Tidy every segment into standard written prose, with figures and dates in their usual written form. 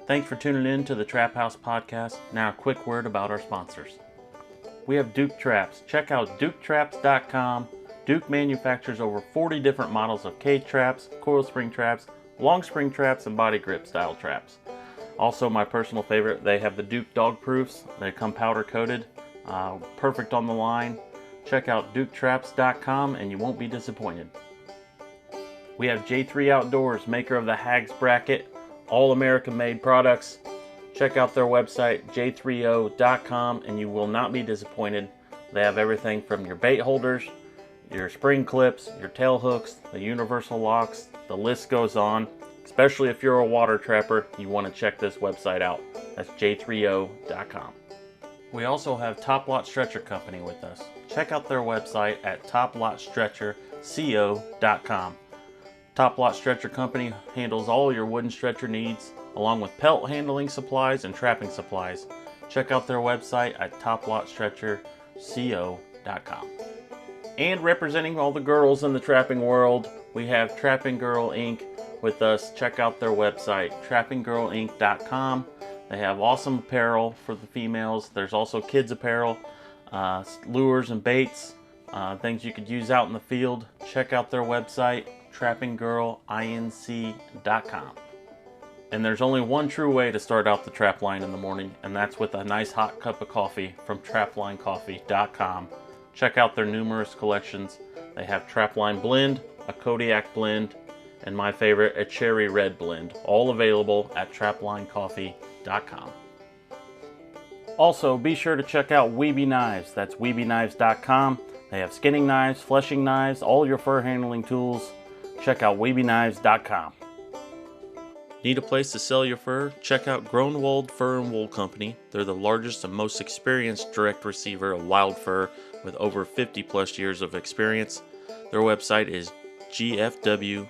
Thanks for tuning in to the Trap House Podcast. Now a quick word about our sponsors. We have Duke Traps. Check out duketraps.com. Duke manufactures over 40 different models of cage traps, coil spring traps, long spring traps, and body grip style traps. Also, my personal favorite, they have the Duke dog proofs. They come powder coated, perfect on the line. Check out duketraps.com and you won't be disappointed. We have J3 Outdoors, maker of the Hags Bracket, all American made products. Check out their website, j3o.com, and you will not be disappointed. They have everything from your bait holders, your spring clips, your tail hooks, the universal locks, the list goes on. Especially if you're a water trapper, you want to check this website out. That's j3o.com. We also have Top Lot Stretcher Company with us. Check out their website at toplotstretcherco.com. Top Lot Stretcher Company handles all your wooden stretcher needs, along with pelt handling supplies and trapping supplies. Check out their website at toplotstretcherco.com. And representing all the girls in the trapping world, we have Trapping Girl Inc. with us. Check out their website, trappinggirlinc.com. They have awesome apparel for the females. There's also kids apparel, lures and baits, things you could use out in the field. Check out their website, trappinggirlinc.com. And there's only one true way to start out the trap line in the morning, and that's with a nice hot cup of coffee from traplinecoffee.com. Check out their numerous collections. They have Trapline Blend, a Kodiak Blend, and my favorite, a Cherry Red Blend, all available at traplinecoffee.com. Also, be sure to check out Weeby Knives. That's weebyknives.com. They have skinning knives, fleshing knives, all your fur handling tools. Check out weebyknives.com. Need a place to sell your fur? Check out Groenewald Fur and Wool Company. They're the largest and most experienced direct receiver of wild fur with over 50 plus years of experience. Their website is gfwco.com.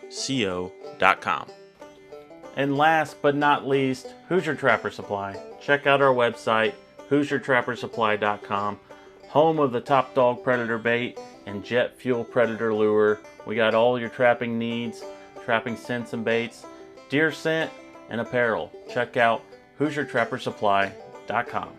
And last but not least, Hoosier Trapper Supply. Check out our website, HoosierTrapperSupply.com, home of the Top Dog Predator Bait and Jet Fuel Predator Lure. We got all your trapping needs, trapping scents and baits, deer scent, and apparel. Check out HoosierTrapperSupply.com.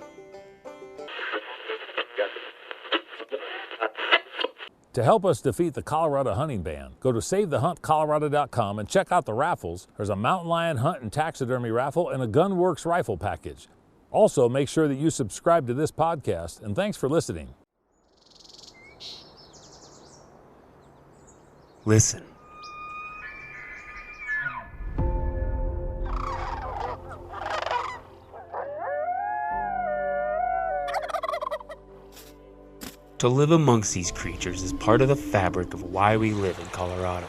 To help us defeat the Colorado hunting ban, go to SaveTheHuntColorado.com and check out the raffles. There's a mountain lion hunt and taxidermy raffle and a Gunworks rifle package. Also, make sure that you subscribe to this podcast, and thanks for listening. Listen. To live amongst these creatures is part of the fabric of why we live in Colorado.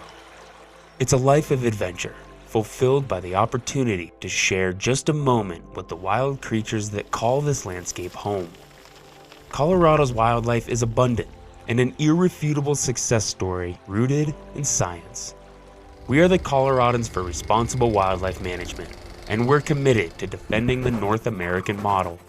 It's a life of adventure, fulfilled by the opportunity to share just a moment with the wild creatures that call this landscape home. Colorado's wildlife is abundant and an irrefutable success story rooted in science. We are the Coloradans for Responsible Wildlife Management, and we're committed to defending the North American model.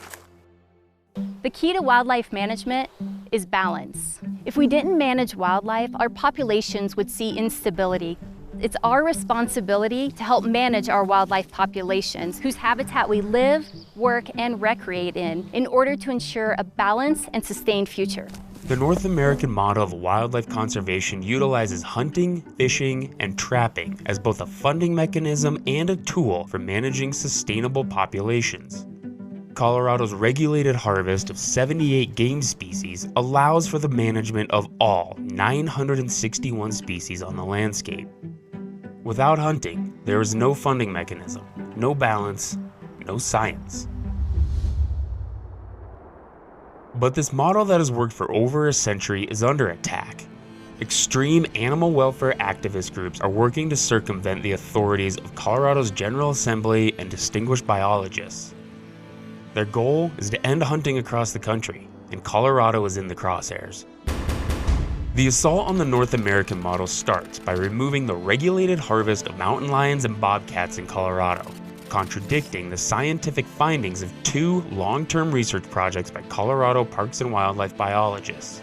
The key to wildlife management is balance. If we didn't manage wildlife, our populations would see instability. It's our responsibility to help manage our wildlife populations, whose habitat we live, work, and recreate in order to ensure a balanced and sustained future. The North American model of wildlife conservation utilizes hunting, fishing, and trapping as both a funding mechanism and a tool for managing sustainable populations. Colorado's regulated harvest of 78 game species allows for the management of all 961 species on the landscape. Without hunting, there is no funding mechanism, no balance, no science. But this model that has worked for over a century is under attack. Extreme animal welfare activist groups are working to circumvent the authorities of Colorado's General Assembly and distinguished biologists. Their goal is to end hunting across the country, and Colorado is in the crosshairs. The assault on the North American model starts by removing the regulated harvest of mountain lions and bobcats in Colorado, contradicting the scientific findings of two long-term research projects by Colorado Parks and Wildlife biologists.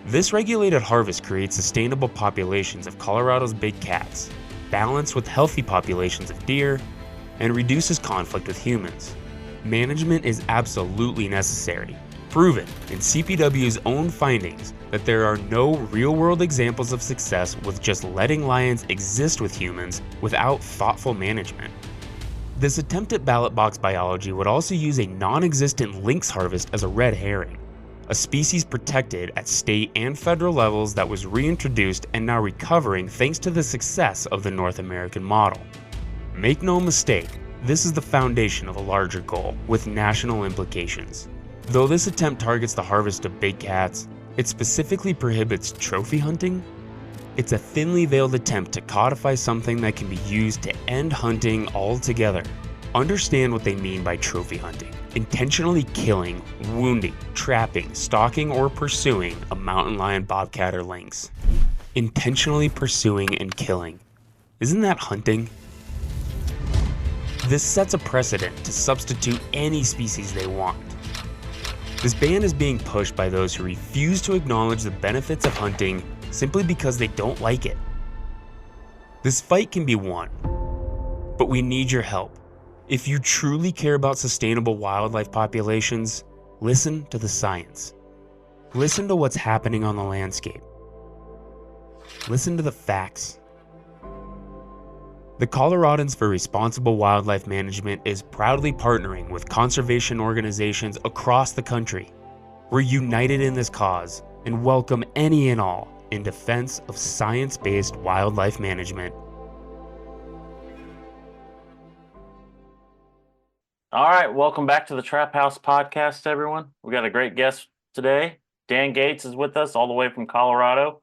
This regulated harvest creates sustainable populations of Colorado's big cats, balanced with healthy populations of deer, and reduces conflict with humans. Management is absolutely necessary, proven in CPW's own findings that there are no real-world examples of success with just letting lions exist with humans without thoughtful management. This attempt at ballot box biology would also use a non-existent lynx harvest as a red herring, a species protected at state and federal levels that was reintroduced and now recovering thanks to the success of the North American model. Make no mistake, this is the foundation of a larger goal with national implications. Though this attempt targets the harvest of big cats, it specifically prohibits trophy hunting. It's a thinly veiled attempt to codify something that can be used to end hunting altogether. Understand what they mean by trophy hunting. Intentionally killing, wounding, trapping, stalking, or pursuing a mountain lion, bobcat, or lynx. Intentionally pursuing and killing. Isn't that hunting? This sets a precedent to substitute any species they want. This ban is being pushed by those who refuse to acknowledge the benefits of hunting simply because they don't like it. This fight can be won, but we need your help. If you truly care about sustainable wildlife populations, listen to the science. Listen to what's happening on the landscape. Listen to the facts. The Coloradans for Responsible Wildlife Management is proudly partnering with conservation organizations across the country. We're united in this cause and welcome any and all in defense of science-based wildlife management. All right, welcome back to the Trap House Podcast, everyone. We got a great guest today. Dan Gates is with us all the way from Colorado.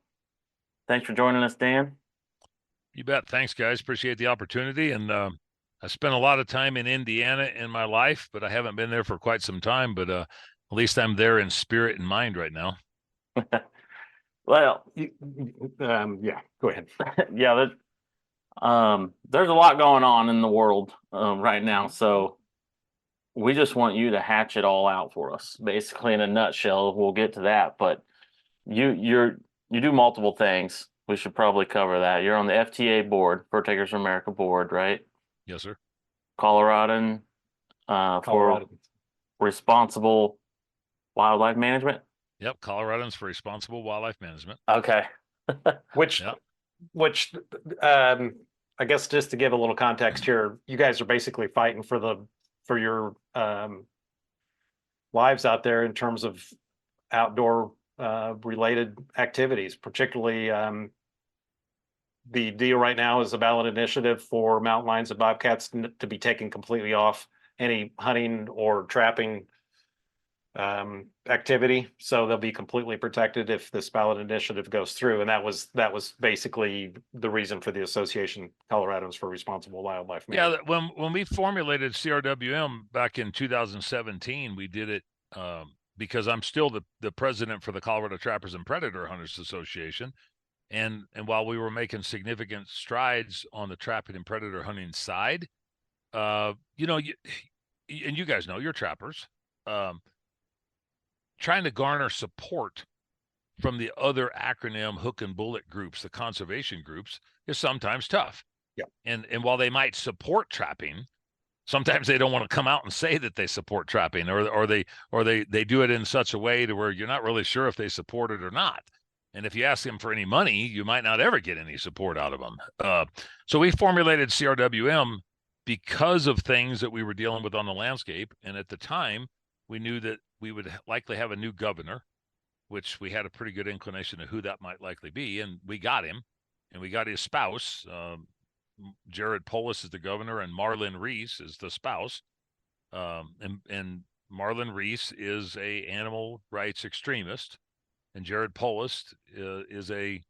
Thanks for joining us, Dan. You bet. Thanks, guys. Appreciate the opportunity. And I spent a lot of time in Indiana in my life, but I haven't been there for quite some time. But at least I'm there in spirit and mind right now. Well, Yeah, go ahead. yeah, there's a lot going on in the world right now. So we just want you to hatch it all out for us, basically in a nutshell. We'll get to that, but you do multiple things. We should probably cover that. You're on the FTA board, Fur Takers for America board, right? Yes, sir. Coloradan for Colorado. responsible wildlife management. Yep. Coloradans for Responsible Wildlife Management. Okay. Which, Yep. which, I guess just to give a little context here, you guys are basically fighting for your lives out there in terms of outdoor related activities, particularly the deal right now is a ballot initiative for mountain lions and bobcats to be taken completely off any hunting or trapping activity. So they'll be completely protected if this ballot initiative goes through. And that was basically the reason for the association Coloradans for Responsible Wildlife Management. Yeah, when we formulated CRWM back in 2017, we did it because I'm still the president for the Colorado Trappers and Predator Hunters Association. And while we were making significant strides on the trapping and predator hunting side, and you guys know, you're trappers, trying to garner support from the other acronym hook and bullet groups, the conservation groups, is sometimes tough. Yeah. And while they might support trapping, sometimes they don't want to come out and say that they support trapping, or they do it in such a way to where you're not really sure if they support it or not. And if you ask them for any money, you might not ever get any support out of them. So we formulated CRWM because of things that we were dealing with on the landscape. And at the time, we knew that we would likely have a new governor, which we had a pretty good inclination of who that might likely be. And we got him, and we got his spouse. Jared Polis is the governor, and Marlon Reese is the spouse. And Marlon Reese is a animal rights extremist, and Jared Polis is a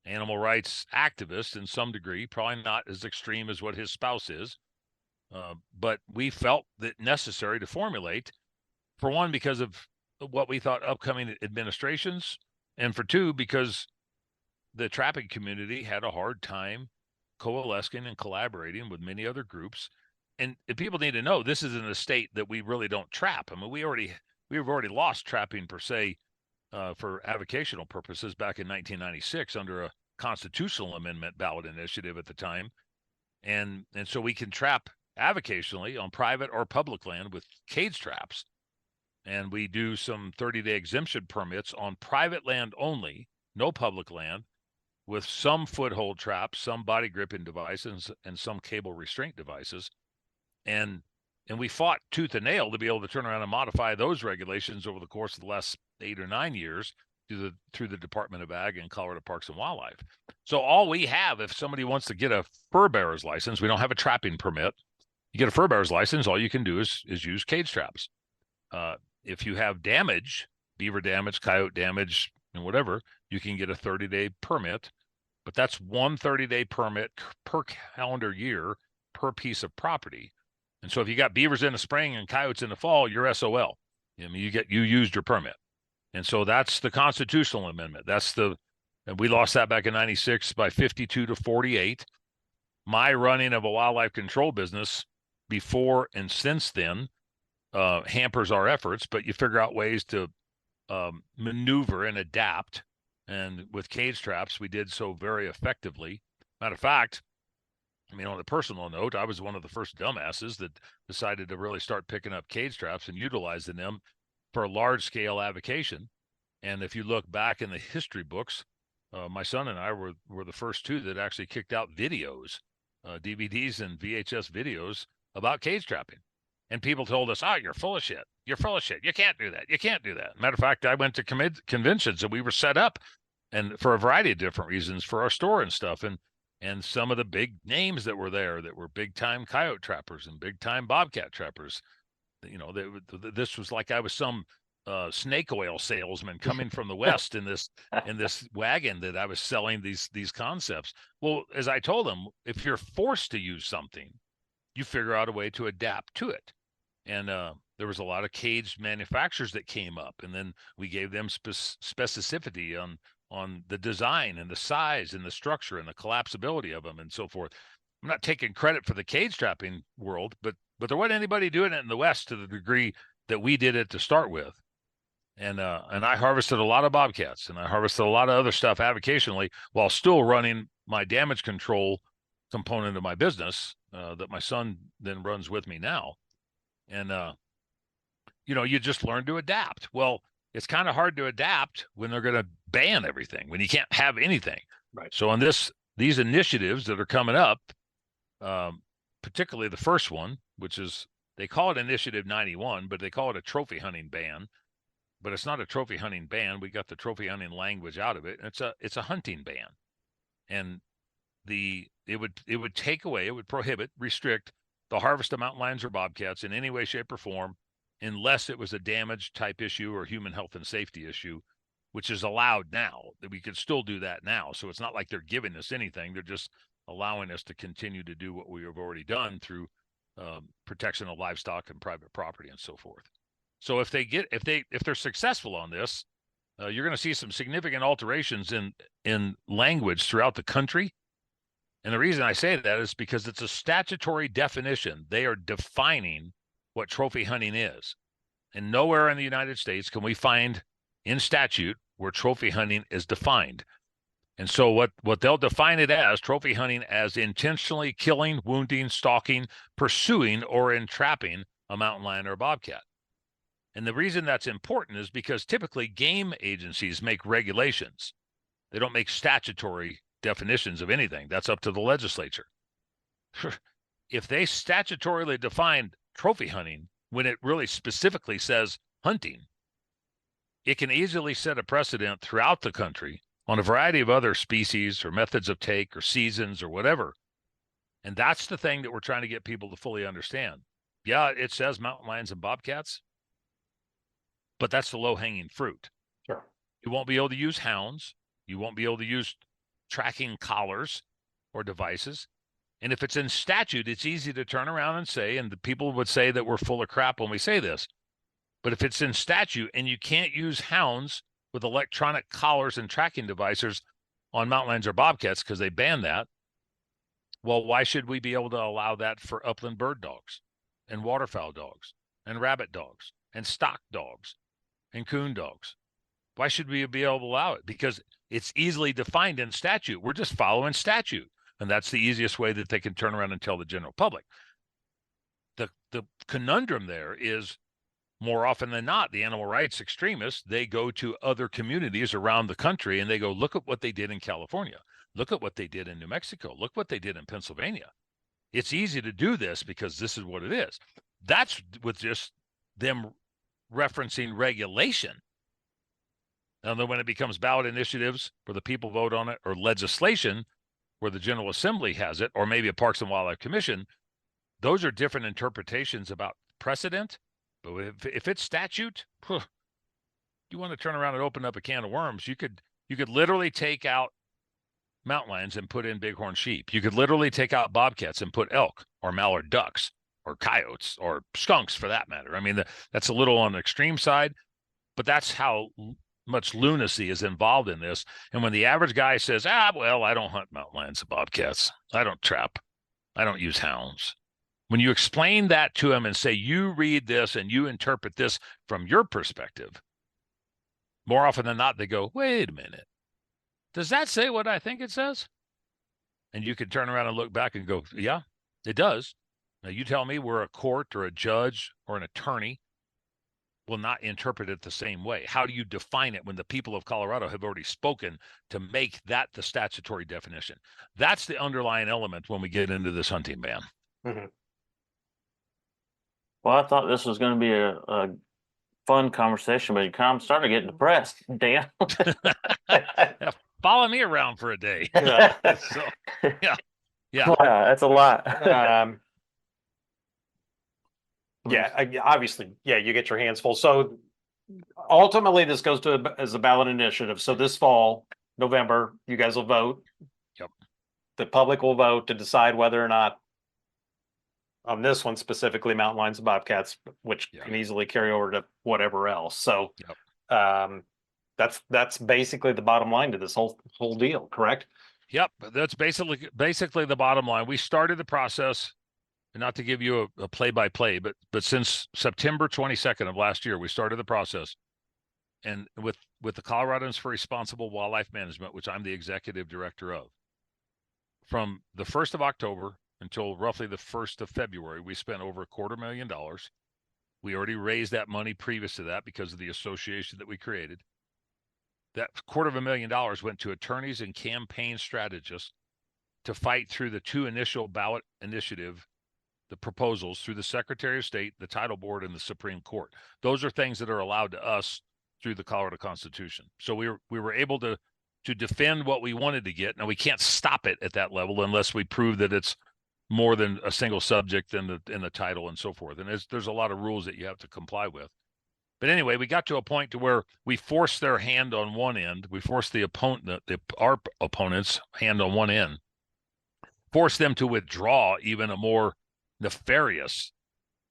animal rights activist in some degree, probably not as extreme as what his spouse is. But we felt that necessary to formulate, for one, because of what we thought upcoming administrations, and for two, because the trapping community had a hard time coalescing and collaborating with many other groups. And people need to know, this is in a state that we really don't trap. I mean, we've already lost trapping per se for avocational purposes back in 1996 under a constitutional amendment ballot initiative at the time. And so we can trap avocationally on private or public land with cage traps. And we do some 30-day exemption permits on private land only, no public land, with some foothold traps, some body gripping devices, and some cable restraint devices. And we fought tooth and nail to be able to turn around and modify those regulations over the course of the last 8 or 9 years through the Department of Ag and Colorado Parks and Wildlife. So all we have, if somebody wants to get a fur bearer's license, we don't have a trapping permit. You get a fur bearer's license, all you can do is use cage traps. If you have damage, beaver damage, coyote damage, and whatever, you can get a 30-day permit, but that's one 30-day permit per calendar year per piece of property. And so if you got beavers in the spring and coyotes in the fall, you're SOL. I mean, you used your permit. And so that's the constitutional amendment. And we lost that back in 96 by 52 to 48. My running of a wildlife control business before and since then hampers our efforts, but you figure out ways to maneuver and adapt. And with cage traps, we did so very effectively. Matter of fact, I mean, on a personal note, I was one of the first dumbasses that decided to really start picking up cage traps and utilizing them for large-scale avocation. And if you look back in the history books, my son and I were the first two that actually kicked out videos, DVDs and VHS videos about cage trapping. And people told us, you're full of shit. You're full of shit. You can't do that. You can't do that. Matter of fact, I went to conventions and we were set up and for a variety of different reasons for our store and stuff. And some of the big names that were there that were big time coyote trappers and big time bobcat trappers, you know, this was like I was some snake oil salesman coming from the West in this wagon that I was selling these concepts. Well, as I told them, if you're forced to use something, you figure out a way to adapt to it. And there was a lot of cage manufacturers that came up, and then we gave them specificity on the design and the size and the structure and the collapsibility of them and so forth. I'm not taking credit for the cage trapping world, but there wasn't anybody doing it in the West to the degree that we did it to start with. And I harvested a lot of bobcats and I harvested a lot of other stuff avocationally while still running my damage control component of my business that my son then runs with me now. And, you know, you just learn to adapt. Well, it's kind of hard to adapt when they're going to ban everything, when you can't have anything. Right. So on these initiatives that are coming up, particularly the first one, which is, they call it Initiative 91, but they call it a trophy hunting ban. But it's not a trophy hunting ban. We got the trophy hunting language out of it. It's a hunting ban. And it would take away, it would prohibit, restrict the harvest of mountain lions or bobcats in any way, shape, or form, unless it was a damage type issue or human health and safety issue, which is allowed now. That we could still do that now. So it's not like they're giving us anything. They're just allowing us to continue to do what we have already done through protection of livestock and private property and so forth. So if they're successful on this, you're going to see some significant alterations in language throughout the country. And the reason I say that is because it's a statutory definition. They are defining what trophy hunting is. And nowhere in the United States can we find in statute where trophy hunting is defined. And so what they'll define it as, trophy hunting, as intentionally killing, wounding, stalking, pursuing, or entrapping a mountain lion or a bobcat. And the reason that's important is because typically game agencies make regulations. They don't make statutory definitions of anything. That's up to the legislature. If they statutorily define trophy hunting when it really specifically says hunting, it can easily set a precedent throughout the country on a variety of other species or methods of take or seasons or whatever. And that's the thing that we're trying to get people to fully understand. Yeah, it says mountain lions and bobcats, but that's the low-hanging fruit. Sure. You won't be able to use hounds. You won't be able to use tracking collars or devices. And if it's in statute, it's easy to turn around and say, and the people would say that we're full of crap when we say this, but if it's in statute and you can't use hounds with electronic collars and tracking devices on mountain lions or bobcats because they ban that, well, why should we be able to allow that for upland bird dogs and waterfowl dogs and rabbit dogs and stock dogs and coon dogs? Why should we be able to allow it? Because it's easily defined in statute. We're just following statute. And that's the easiest way that they can turn around and tell the general public. the conundrum there is, more often than not, the animal rights extremists, they go to other communities around the country and they go, look at what they did in California. Look at what they did in New Mexico. Look what they did in Pennsylvania. It's easy to do this because this is what it is. That's with just them referencing regulation. And then when it becomes ballot initiatives where the people vote on it, or legislation where the General Assembly has it, or maybe a Parks and Wildlife Commission, those are different interpretations about precedent. But if it's statute, you want to turn around and open up a can of worms. You could literally take out mountain lions and put in bighorn sheep. You could literally take out bobcats and put elk or mallard ducks or coyotes or skunks, for that matter. I mean, that's a little on the extreme side, but that's how much lunacy is involved in this. And when the average guy says, well, I don't hunt mountain lions and bobcats, I don't trap, I don't use hounds. When you explain that to him and say, you read this and you interpret this from your perspective, more often than not, they go, wait a minute. Does that say what I think it says? And you can turn around and look back and go, yeah, it does. Now you tell me where a court or a judge or an attorney will not interpret it the same way. How do you define it when the people of Colorado have already spoken to make that the statutory definition? That's the underlying element when we get into this hunting ban. Mm-hmm. Well, I thought this was going to be a fun conversation, but I'm starting to get depressed, Dan. Yeah, follow me around for a day. So, yeah. Wow, that's a lot. Obviously, you get your hands full. So ultimately, this goes to as a ballot initiative. So this fall, November, you guys will vote. Yep. The public will vote to decide whether or not, on this one specifically, mountain lions and bobcats, which can easily carry over to whatever else. So that's basically the bottom line to this whole deal, correct? Yep, that's basically the bottom line. We started the process, and not to give you a play-by-play, but since September 22nd of last year, we started the process, and with the Coloradans for Responsible Wildlife Management, which I'm the executive director of, from the 1st of October until roughly the 1st of February, we spent over $250,000. We already raised that money previous to that because of the association that we created. That $250,000 went to attorneys and campaign strategists to fight through the two initial ballot initiative, the proposals through the Secretary of State, the Title Board, and the Supreme Court. Those are things that are allowed to us through the Colorado Constitution. So we were able to defend what we wanted to get. Now, we can't stop it at that level unless we prove that it's more than a single subject in the title and so forth. And there's a lot of rules that you have to comply with. But anyway, we got to a point to where we forced their hand on one end. We forced our opponent's hand on one end, forced them to withdraw even a more nefarious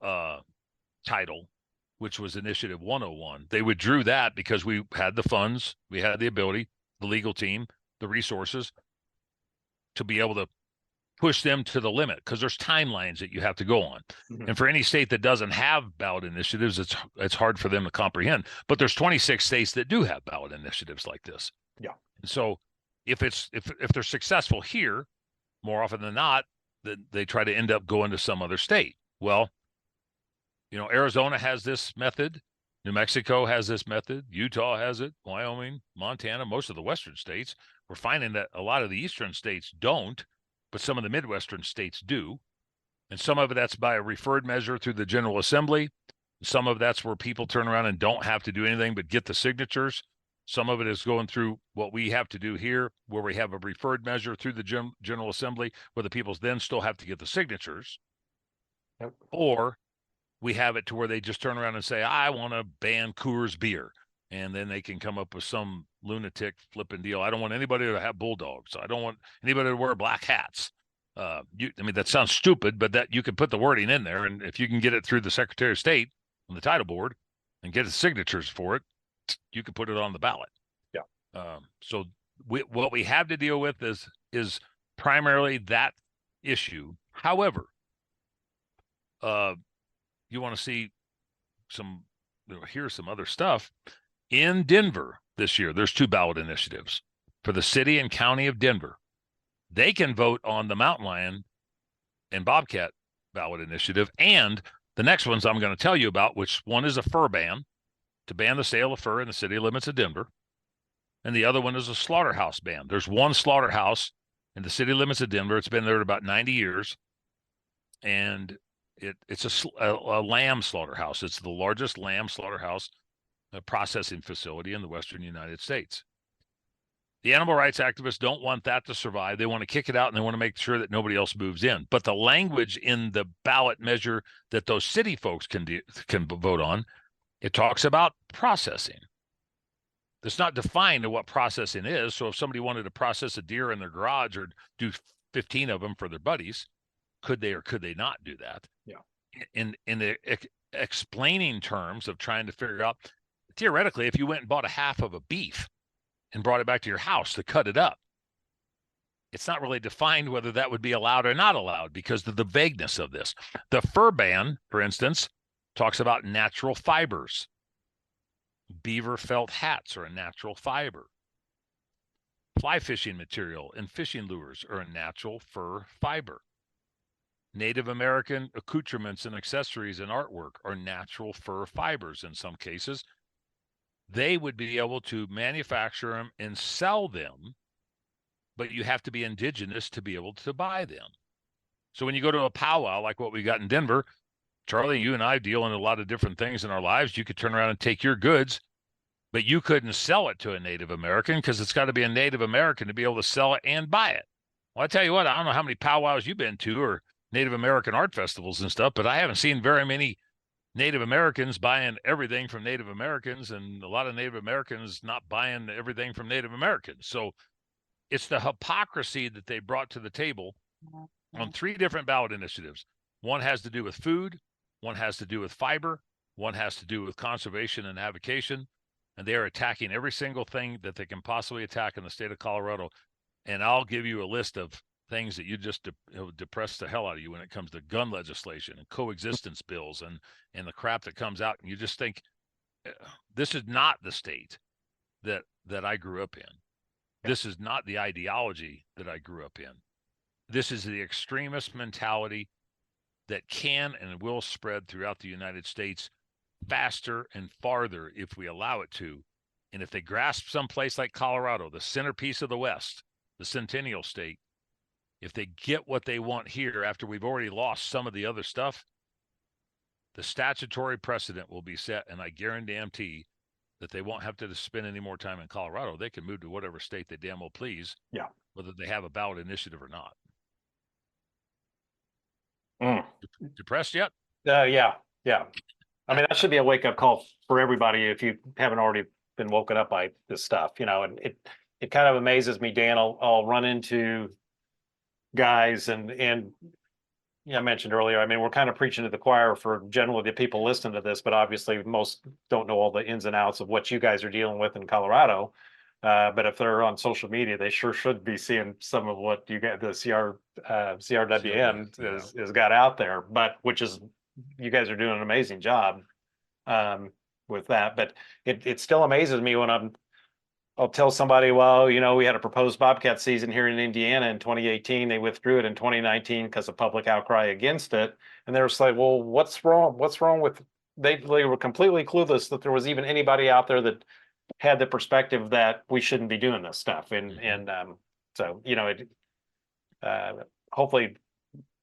title, which was Initiative 101. They withdrew that because we had the funds, we had the ability, the legal team, the resources to be able to push them to the limit, because there's timelines that you have to go on. Mm-hmm. And for any state that doesn't have ballot initiatives, it's hard for them to comprehend. But there's 26 states that do have ballot initiatives like this. Yeah. And so if they're successful here, more often than not, they try to end up going to some other state. Well, Arizona has this method, New Mexico has this method, Utah has it, Wyoming, Montana, most of the western states. We're finding that a lot of the eastern states don't, but some of the Midwestern states do. And some of that's by a referred measure through the General Assembly. Some of that's where people turn around and don't have to do anything but get the signatures. Some of it is going through what we have to do here, where we have a referred measure through the General Assembly, where the people then still have to get the signatures. Yep. Or we have it to where they just turn around and say, I want to ban Coors beer. And then they can come up with some lunatic flipping deal. I don't want anybody to have bulldogs. I don't want anybody to wear black hats. That sounds stupid, but that you can put the wording in there. And if you can get it through the Secretary of State on the Title Board and get the signatures for it, you can put it on the ballot. Yeah. So what we have to deal with is primarily that issue. However, you want to see here's some other stuff. In Denver this year, there's 2 ballot initiatives for the city and county of Denver. They can vote on the mountain lion and bobcat ballot initiative and The next ones I'm going to tell you about, which one is a fur ban, to ban the sale of fur in the city limits of Denver. And the other one is a slaughterhouse ban. There's one slaughterhouse in the city limits of Denver. It's been there about 90 years. And it's a lamb slaughterhouse. It's the largest lamb slaughterhouse processing facility in the western United States. The animal rights activists don't want that to survive. They want to kick it out, and they want to make sure that nobody else moves in. But the language in the ballot measure that those city folks can vote on, it talks about processing. It's not defined to what processing is. So if somebody wanted to process a deer in their garage or do 15 of them for their buddies, could they or could they not do that? Yeah. In the explaining terms of trying to figure out, theoretically, if you went and bought a half of a beef and brought it back to your house to cut it up, it's not really defined whether that would be allowed or not allowed because of the vagueness of this. The fur ban, for instance, talks about natural fibers. Beaver felt hats are a natural fiber. Fly fishing material and fishing lures are a natural fur fiber. Native American accoutrements and accessories and artwork are natural fur fibers in some cases. They would be able to manufacture them and sell them, but you have to be indigenous to be able to buy them. So when you go to a powwow like what we got in Denver, Charlie, you and I deal in a lot of different things in our lives. You could turn around and take your goods, but you couldn't sell it to a Native American because it's got to be a Native American to be able to sell it and buy it. Well, I tell you what, I don't know how many powwows you've been to or Native American art festivals and stuff, but I haven't seen very many Native Americans buying everything from Native Americans and a lot of Native Americans not buying everything from Native Americans. So it's the hypocrisy that they brought to the table on 3 different ballot initiatives. One has to do with food, one has to do with fiber, one has to do with conservation and avocation, and they are attacking every single thing that they can possibly attack in the state of Colorado. And I'll give you a list of things that you just depress the hell out of you when it comes to gun legislation and coexistence bills and the crap that comes out. And you just think, this is not the state that I grew up in. This is not the ideology that I grew up in. This is the extremist mentality that can and will spread throughout the United States faster and farther if we allow it to. And if they grasp some place like Colorado, the centerpiece of the West, the Centennial State, if they get what they want here after we've already lost some of the other stuff, the statutory precedent will be set, and I guarantee that they won't have to spend any more time in Colorado. They can move to whatever state they damn well please, whether they have a ballot initiative or not. Depressed yet? Yeah. I mean, that should be a wake-up call for everybody if you haven't already been woken up by this stuff, and it kind of amazes me, Dan. I'll run into guys and I mentioned earlier, I mean, we're kind of preaching to the choir for generally the people listening to this, but obviously most don't know all the ins and outs of what you guys are dealing with in Colorado. But if they're on social media, they sure should be seeing some of what you get, the CRWN has got out there, but which is, you guys are doing an amazing job with that. But it still amazes me when I'll tell somebody, well, we had a proposed bobcat season here in Indiana in 2018. They withdrew it in 2019 because of public outcry against it. And they were like, well, what's wrong? What's wrong with, they were completely clueless that there was even anybody out there that had the perspective that we shouldn't be doing this stuff. So, hopefully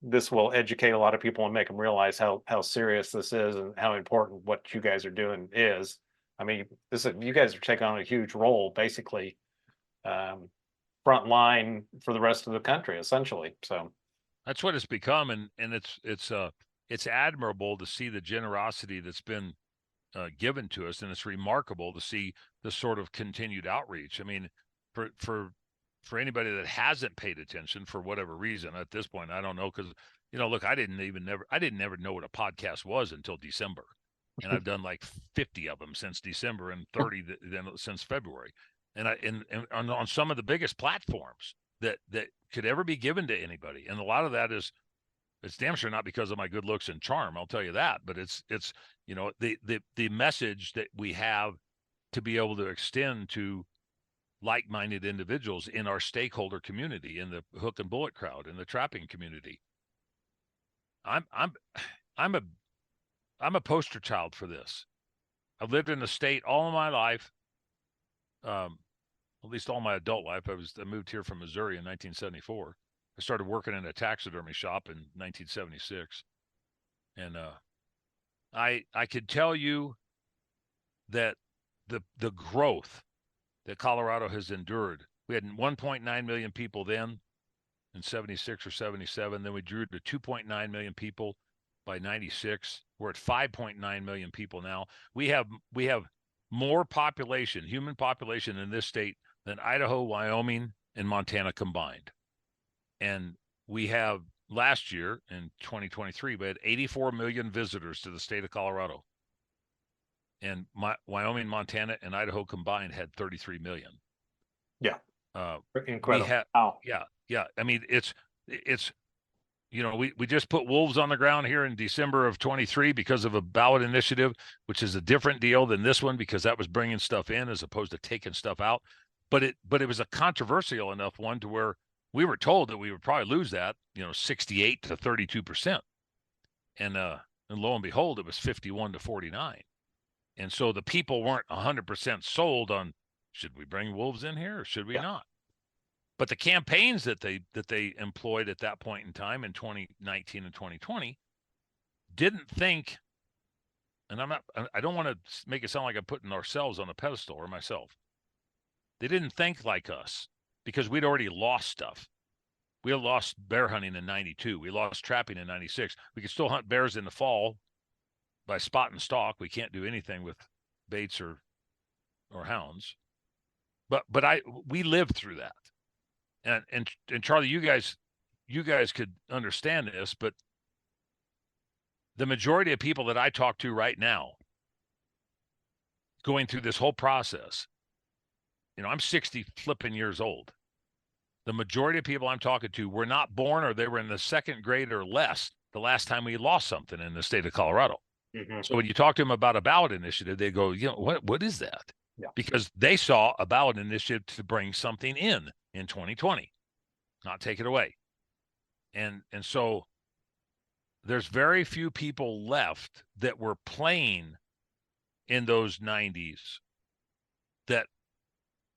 this will educate a lot of people and make them realize how serious this is and how important what you guys are doing is. I mean, you guys are taking on a huge role, basically, front line for the rest of the country, essentially. So that's what it's become, and it's admirable to see the generosity that's been given to us, and it's remarkable to see the sort of continued outreach. I mean, for anybody that hasn't paid attention for whatever reason at this point, I don't know, because look, I didn't never know what a podcast was until December. And I've done like 50 of them since December and 30 then since February. And on some of the biggest platforms that could ever be given to anybody. And a lot of that it's damn sure not because of my good looks and charm, I'll tell you that, but it's the message that we have to be able to extend to like-minded individuals in our stakeholder community, in the hook and bullet crowd, in the trapping community. I'm a I'm a poster child for this. I've lived in the state all of my life, at least all my adult life. I moved here from Missouri in 1974. I started working in a taxidermy shop in 1976, and I could tell you that the growth that Colorado has endured. We had 1.9 million people then in 76 or 77. Then we grew to 2.9 million people by 96. We're at 5.9 million people now. We have more population, human population in this state than Idaho, Wyoming, and Montana combined. And we have last year in 2023, we had 84 million visitors to the state of Colorado. And Wyoming, Montana, and Idaho combined had 33 million. Yeah. Incredible. Wow. Yeah. I mean, it's we just put wolves on the ground here in December of 23 because of a ballot initiative, which is a different deal than this one because that was bringing stuff in as opposed to taking stuff out. But it was a controversial enough one to where we were told that we would probably lose that, 68 to 32%. And lo and behold, it was 51 to 49. And so the people weren't 100% sold on, should we bring wolves in here or should we not? But the campaigns that they employed at that point in time in 2019 and 2020 didn't think, and I don't want to make it sound like I'm putting ourselves on a pedestal or myself. They didn't think like us because we'd already lost stuff. We had lost bear hunting in 92. We lost trapping in 96. We could still hunt bears in the fall by spot and stalk. We can't do anything with baits or hounds. But we lived through that. And Charlie, you guys could understand this, but the majority of people that I talk to right now going through this whole process, I'm 60 flipping years old. The majority of people I'm talking to were not born or they were in the second grade or less the last time we lost something in the state of Colorado. Mm-hmm. So when you talk to them about a ballot initiative, they go, what is that? Yeah. Because they saw a ballot initiative to bring something in 2020, not take it away. And so there's very few people left that were playing in those 90s that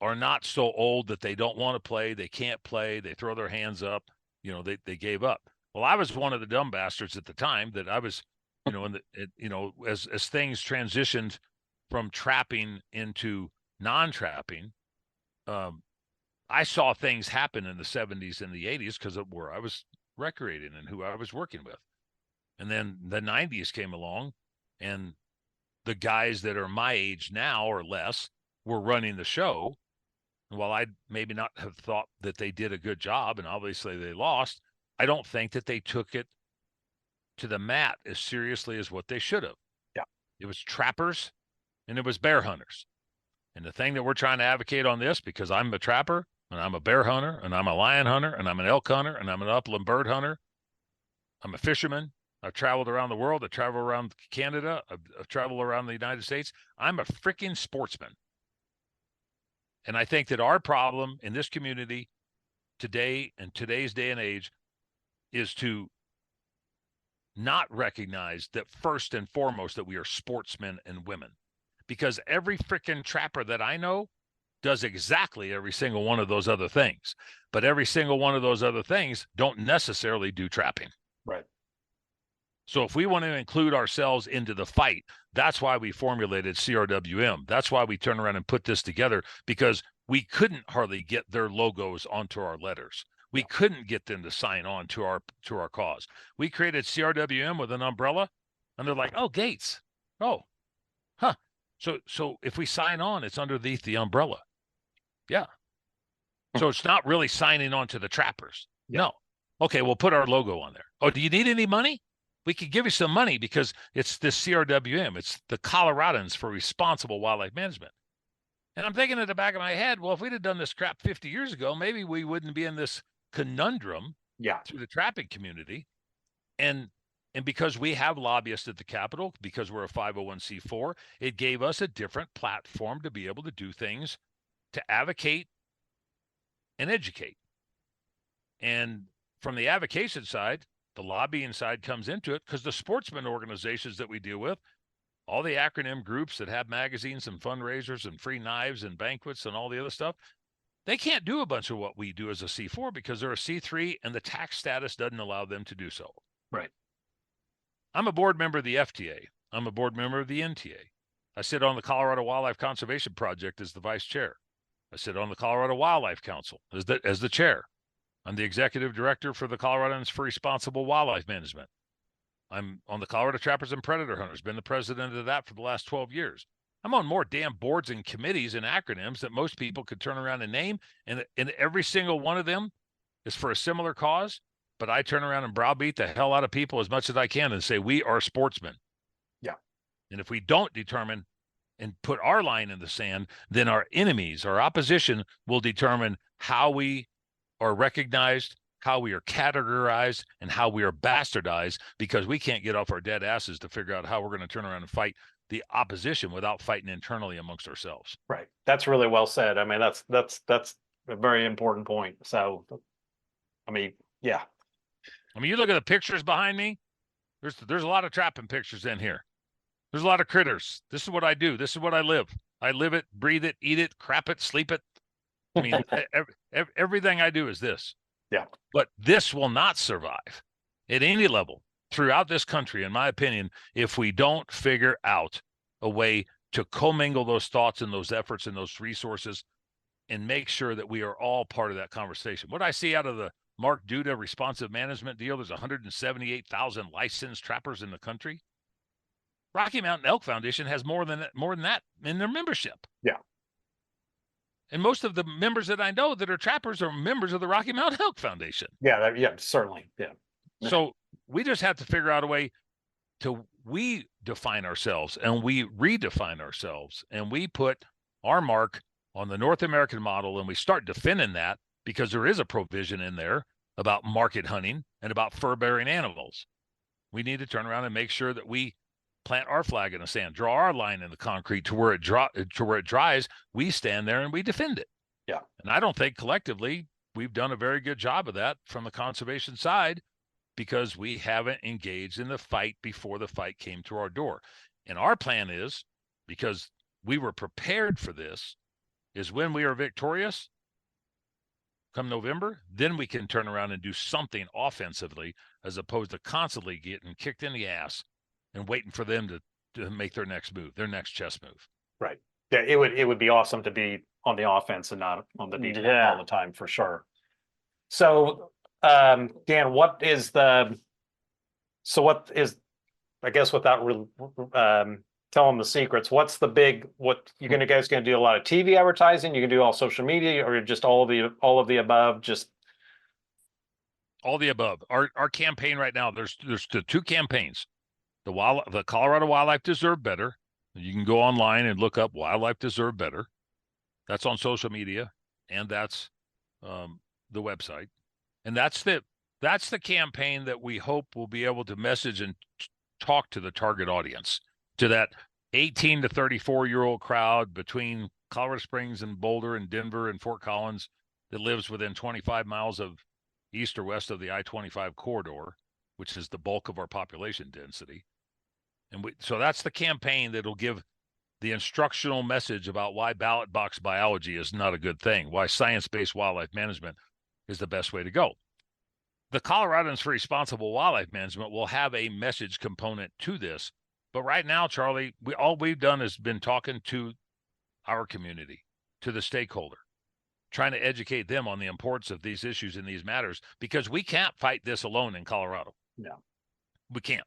are not so old that they don't want to play, they can't play, they throw their hands up, they gave up. Well, I was one of the dumb bastards at the time that I was, as things transitioned from trapping into non-trapping, I saw things happen in the 70s and the 80s because of where I was recreating and who I was working with. And then the 90s came along and the guys that are my age now or less were running the show. And while I maybe not have thought that they did a good job, and obviously they lost, I don't think that they took it to the mat as seriously as what they should have. Yeah. It was trappers and it was bear hunters. And the thing that we're trying to advocate on this, because I'm a trapper and I'm a bear hunter and I'm a lion hunter and I'm an elk hunter and I'm an upland bird hunter. I'm a fisherman. I've traveled around the world. I travel around Canada. I've traveled around the United States. I'm a freaking sportsman. And I think that our problem in this community today, in today's day and age, is to not recognize that first and foremost that we are sportsmen and women. Because every freaking trapper that I know does exactly every single one of those other things. But every single one of those other things don't necessarily do trapping. Right. So if we want to include ourselves into the fight, that's why we formulated CRWM. That's why we turn around and put this together, because we couldn't hardly get their logos onto our letters. We couldn't get them to sign on to our cause. We created CRWM with an umbrella, and they're like, "Oh, Gates. Oh, huh." So if we sign on, it's underneath the umbrella. Yeah. So it's not really signing on to the trappers. Yeah. No. Okay, we'll put our logo on there. Oh, do you need any money? We could give you some money because it's the CRWM. It's the Coloradans for Responsible Wildlife Management. And I'm thinking at the back of my head, well, if we'd have done this crap 50 years ago, maybe we wouldn't be in this conundrum through the trapping community. And because we have lobbyists at the Capitol, because we're a 501c4, it gave us a different platform to be able to do things, to advocate and educate. And from the advocation side, the lobbying side comes into it, because the sportsman organizations that we deal with, all the acronym groups that have magazines and fundraisers and free knives and banquets and all the other stuff, they can't do a bunch of what we do as a C4 because they're a C3 and the tax status doesn't allow them to do so. Right. I'm a board member of the FTA. I'm a board member of the NTA. I sit on the Colorado Wildlife Conservation Project as the vice chair. I sit on the Colorado Wildlife Council as the chair. I'm the executive director for the Coloradans for Responsible Wildlife Management. I'm on the Colorado Trappers and Predator Hunters, been the president of that for the last 12 years. I'm on more damn boards and committees and acronyms that most people could turn around and name, and every single one of them is for a similar cause, but I turn around and browbeat the hell out of people as much as I can and say, we are sportsmen. Yeah. And if we don't determine and put our line in the sand, then our enemies, our opposition, will determine how we are recognized, how we are categorized, and how we are bastardized, because we can't get off our dead asses to figure out how we're going to turn around and fight the opposition without fighting internally amongst ourselves. Right. That's really well said. I mean, that's a very important point. So, I mean, yeah. I mean, you look at the pictures behind me, there's a lot of trapping pictures in here. There's a lot of critters. This is what I do. This is what I live. I live it, breathe it, eat it, crap it, sleep it. I mean, everything I do is this. Yeah. But this will not survive at any level throughout this country, in my opinion, if we don't figure out a way to commingle those thoughts and those efforts and those resources and make sure that we are all part of that conversation. What I see out of the Mark Duda responsive management deal, there's 178,000 licensed trappers in the country. Rocky Mountain Elk Foundation has more than that in their membership. Yeah. And most of the members that I know that are trappers are members of the Rocky Mountain Elk Foundation. Yeah. Yeah. Certainly. Yeah. So we just have to figure out a way to we define ourselves and we redefine ourselves and we put our mark on the North American model and we start defending that, because there is a provision in there about market hunting and about fur-bearing animals. We need to turn around and make sure that we plant our flag in the sand, draw our line in the concrete to where it dries. We stand there and we defend it. Yeah. And I don't think collectively we've done a very good job of that from the conservation side, because we haven't engaged in the fight before the fight came to our door. And our plan is, because we were prepared for this, is when we are victorious come November, then we can turn around and do something offensively, as opposed to constantly getting kicked in the ass and waiting for them to make their next move, their next chess move. Right. Yeah. It would be awesome to be on the offense and not on the defense all the time, for sure. So, Dan, I guess without telling the secrets, what's the big, what you're guys going to do? A lot of TV advertising? You can do all social media, or just all of the above? Just all the above. Our campaign right now, there's the two campaigns. The Colorado Wildlife Deserve Better. You can go online and look up Wildlife Deserve Better. That's on social media, and that's the website. And that's the campaign that we hope will be able to message and talk to the target audience, to that 18 to 34-year-old crowd between Colorado Springs and Boulder and Denver and Fort Collins that lives within 25 miles of east or west of the I-25 corridor, which is the bulk of our population density. And so that's the campaign that'll give the instructional message about why ballot box biology is not a good thing, why science-based wildlife management is the best way to go. The Coloradans for Responsible Wildlife Management will have a message component to this. But right now, Charlie, all we've done has been talking to our community, to the stakeholder, trying to educate them on the importance of these issues and these matters, because we can't fight this alone in Colorado. No. We can't.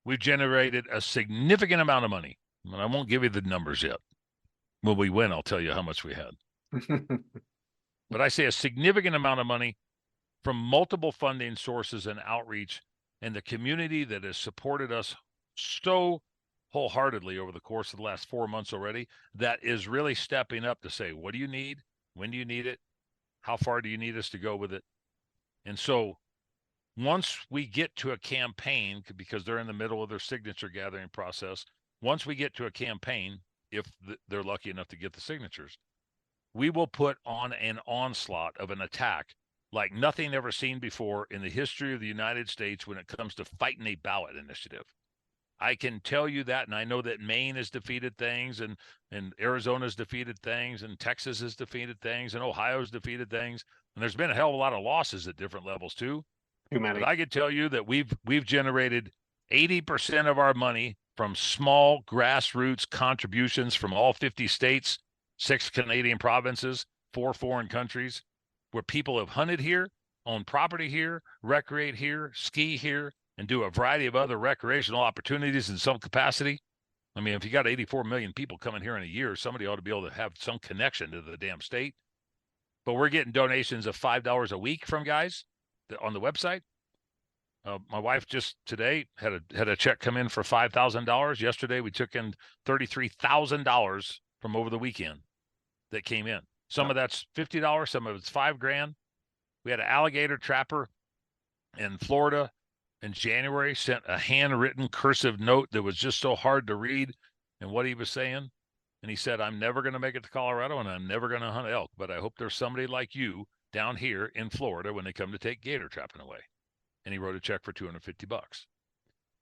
We've generated a significant amount of money, and I won't give you the numbers yet. When we win, I'll tell you how much we had. But I say a significant amount of money from multiple funding sources and outreach, and the community that has supported us so wholeheartedly over the course of the last 4 months already, that is really stepping up to say, what do you need? When do you need it? How far do you need us to go with it? And so once we get to a campaign, because they're in the middle of their signature gathering process, once we get to a campaign, if they're lucky enough to get the signatures, we will put on an onslaught of an attack like nothing ever seen before in the history of the United States when it comes to fighting a ballot initiative. I can tell you that, and I know that Maine has defeated things, and Arizona's defeated things, and Texas has defeated things, and Ohio's defeated things, and there's been a hell of a lot of losses at different levels too. Too many. But I could tell you that we've generated 80% of our money from small grassroots contributions from all 50 states, 6 Canadian provinces, 4 foreign countries, where people have hunted here, own property here, recreate here, ski here, and do a variety of other recreational opportunities in some capacity. I mean, if you got 84 million people coming here in a year, somebody ought to be able to have some connection to the damn state. But we're getting donations of $5 a week from guys on the website. My wife just today had a check come in for $5,000. Yesterday, we took in $33,000 from over the weekend that came in. Some of that's $50, some of it's $5,000. We had an alligator trapper in Florida in January sent a handwritten cursive note that was just so hard to read, and what he was saying. And he said, I'm never going to make it to Colorado, and I'm never going to hunt elk, but I hope there's somebody like you down here in Florida when they come to take gator trapping away. And he wrote a check for $250.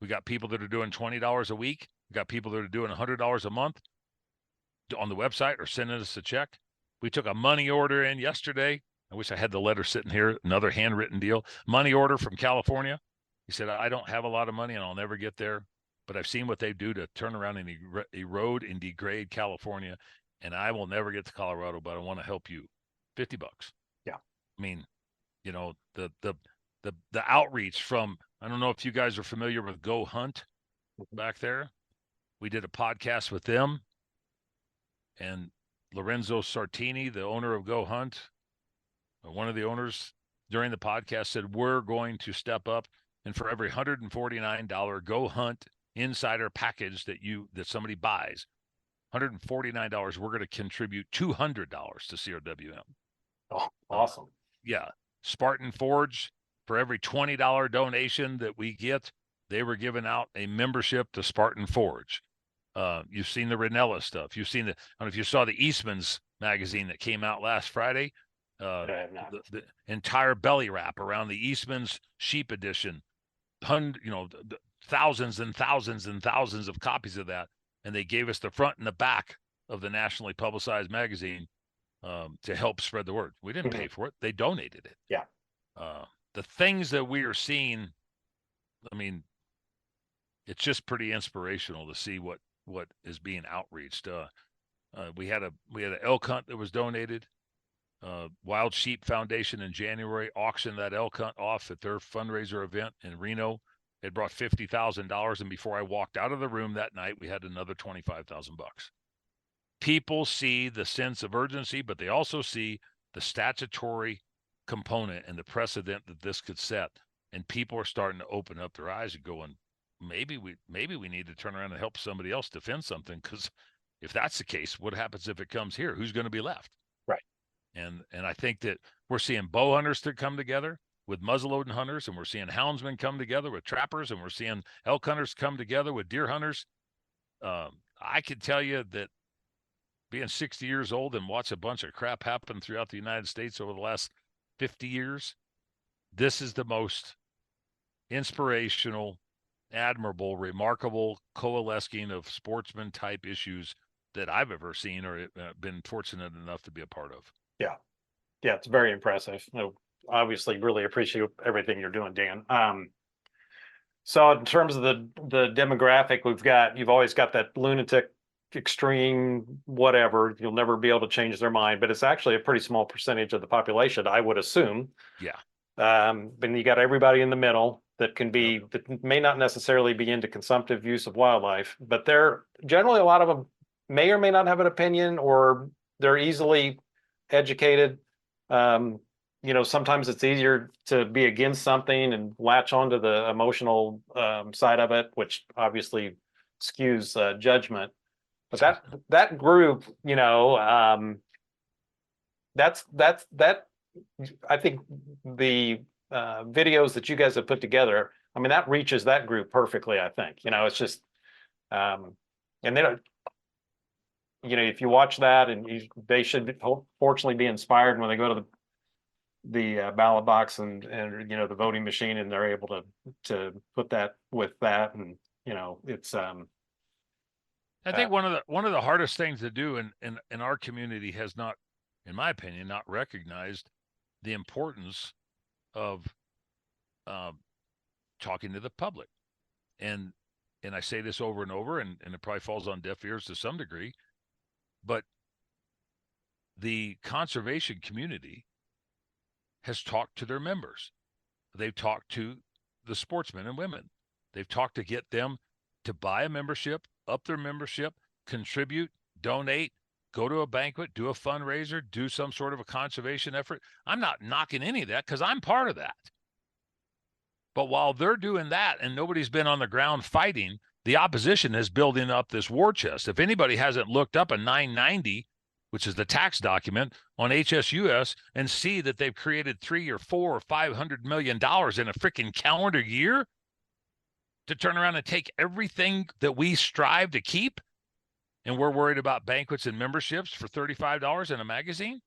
We got people that are doing $20 a week. We got people that are doing $100 a month on the website or sending us a check. We took a money order in yesterday. I wish I had the letter sitting here, another handwritten deal. Money order from California. He said, I don't have a lot of money and I'll never get there, but I've seen what they do to turn around and erode and degrade California, and I will never get to Colorado, but I want to help you. $50. Yeah. I mean, you know, the outreach from, I don't know if you guys are familiar with Go Hunt back there. We did a podcast with them, and Lorenzo Sartini, the owner of Go Hunt, one of the owners during the podcast said, we're going to step up, and for every $149 Go Hunt insider package that somebody buys, $149, we're going to contribute $200 to CRWM. Oh, awesome. Yeah. Spartan Forge, for every $20 donation that we get, they were giving out a membership to Spartan Forge. You've seen the Ranella stuff. You've seen I don't know if you saw the Eastman's magazine that came out last Friday. The entire belly wrap around the Eastman's sheep edition, thousands and thousands and thousands of copies of that. And they gave us the front and the back of the nationally publicized magazine to help spread the word. We didn't pay for it. They donated it. Yeah. The things that we are seeing, I mean, it's just pretty inspirational to see what is being outreached. We had an elk hunt that was donated. Wild Sheep Foundation in January auctioned that elk hunt off at their fundraiser event in Reno. It brought $50,000, and before I walked out of the room that night, we had another $25,000. People see the sense of urgency, but they also see the statutory component and the precedent that this could set. And people are starting to open up their eyes and going, maybe we need to turn around and help somebody else defend something, because if that's the case, what happens if it comes here? Who's going to be left? Right. And I think that we're seeing bow hunters that come together with muzzleloading hunters, and we're seeing houndsmen come together with trappers, and we're seeing elk hunters come together with deer hunters. I can tell you that being 60 years old and watch a bunch of crap happen throughout the United States over the last 50 years, this is the most inspirational, admirable, remarkable coalescing of sportsman type issues that I've ever seen or been fortunate enough to be a part of. Yeah. Yeah. It's very impressive. Obviously really appreciate everything you're doing, Dan. So in terms of the demographic you've always got that lunatic, extreme, whatever, you'll never be able to change their mind, but it's actually a pretty small percentage of the population, I would assume. Yeah. Then you got everybody in the middle that that may not necessarily be into consumptive use of wildlife, but they're generally, a lot of them may or may not have an opinion, or they're easily educated. Sometimes it's easier to be against something and latch onto the emotional side of it, which obviously skews judgment. But that group, that I think the videos that you guys have put together, I mean, that reaches that group perfectly, I think. It's just, and they don't, if you watch that, and they should fortunately be inspired when they go to the ballot box and the voting machine, and they're able to put that with that, and it's I think one of the hardest things to do in our community has not, in my opinion, not recognized the importance of talking to the public. And I say this over and over, and it probably falls on deaf ears to some degree, but the conservation community has talked to their members. They've talked to the sportsmen and women. They've talked to get them to buy a membership, up their membership, contribute, donate, go to a banquet, do a fundraiser, do some sort of a conservation effort. I'm not knocking any of that because I'm part of that. But while they're doing that and nobody's been on the ground fighting, the opposition is building up this war chest. If anybody hasn't looked up a 990, which is the tax document on HSUS, and see that they've created $300 or $400 or $500 million in a freaking calendar year to turn around and take everything that we strive to keep, and we're worried about banquets and memberships for $35 in a magazine,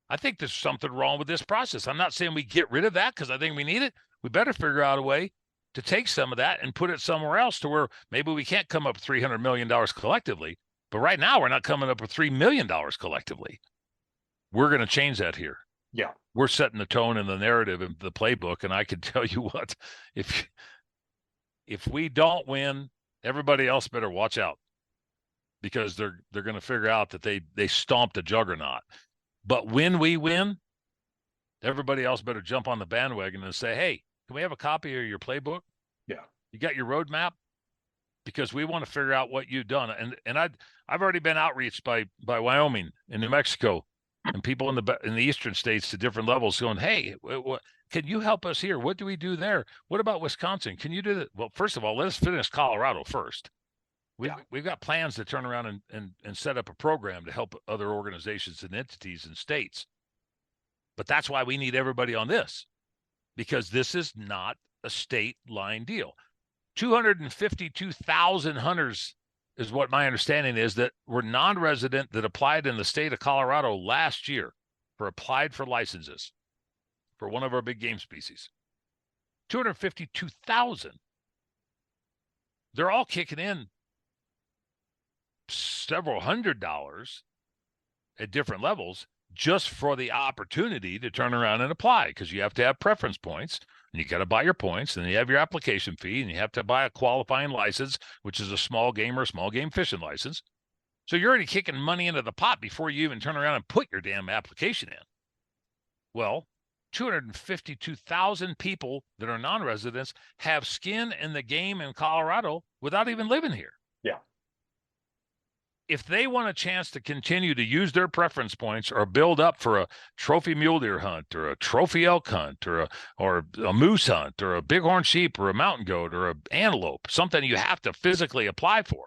I think there's something wrong with this process. I'm not saying we get rid of that because I think we need it. We better figure out a way to take some of that and put it somewhere else to where maybe we can't come up with $300 million collectively. But right now, we're not coming up with $3 million collectively. We're going to change that here. Yeah. We're setting the tone and the narrative and the playbook. And I can tell you what, if we don't win, everybody else better watch out, because they're going to figure out that they stomped a juggernaut. But when we win, everybody else better jump on the bandwagon and say, hey, can we have a copy of your playbook? Yeah. You got your roadmap? Because we want to figure out what you've done. And I've already been outreached by Wyoming and New Mexico and people in the eastern states to different levels going, hey, can you help us here? What do we do there? What about Wisconsin? Can you do that? Well, first of all, let's finish Colorado first. We've got plans to turn around and set up a program to help other organizations and entities and states. But that's why we need everybody on this, because this is not a state line deal. 252,000 hunters is what my understanding is that were non-resident that applied in the state of Colorado last year applied for licenses for one of our big game species. 252,000. They're all kicking in several $100s at different levels just for the opportunity to turn around and apply, because you have to have preference points, and you got to buy your points, and you have your application fee, and you have to buy a qualifying license, which is a small game or small game fishing license. So you're already kicking money into the pot before you even turn around and put your damn application in. Well, 252,000 people that are non-residents have skin in the game in Colorado without even living here. Yeah. If they want a chance to continue to use their preference points or build up for a trophy mule deer hunt or a trophy elk hunt or a moose hunt or a bighorn sheep or a mountain goat or an antelope, something you have to physically apply for,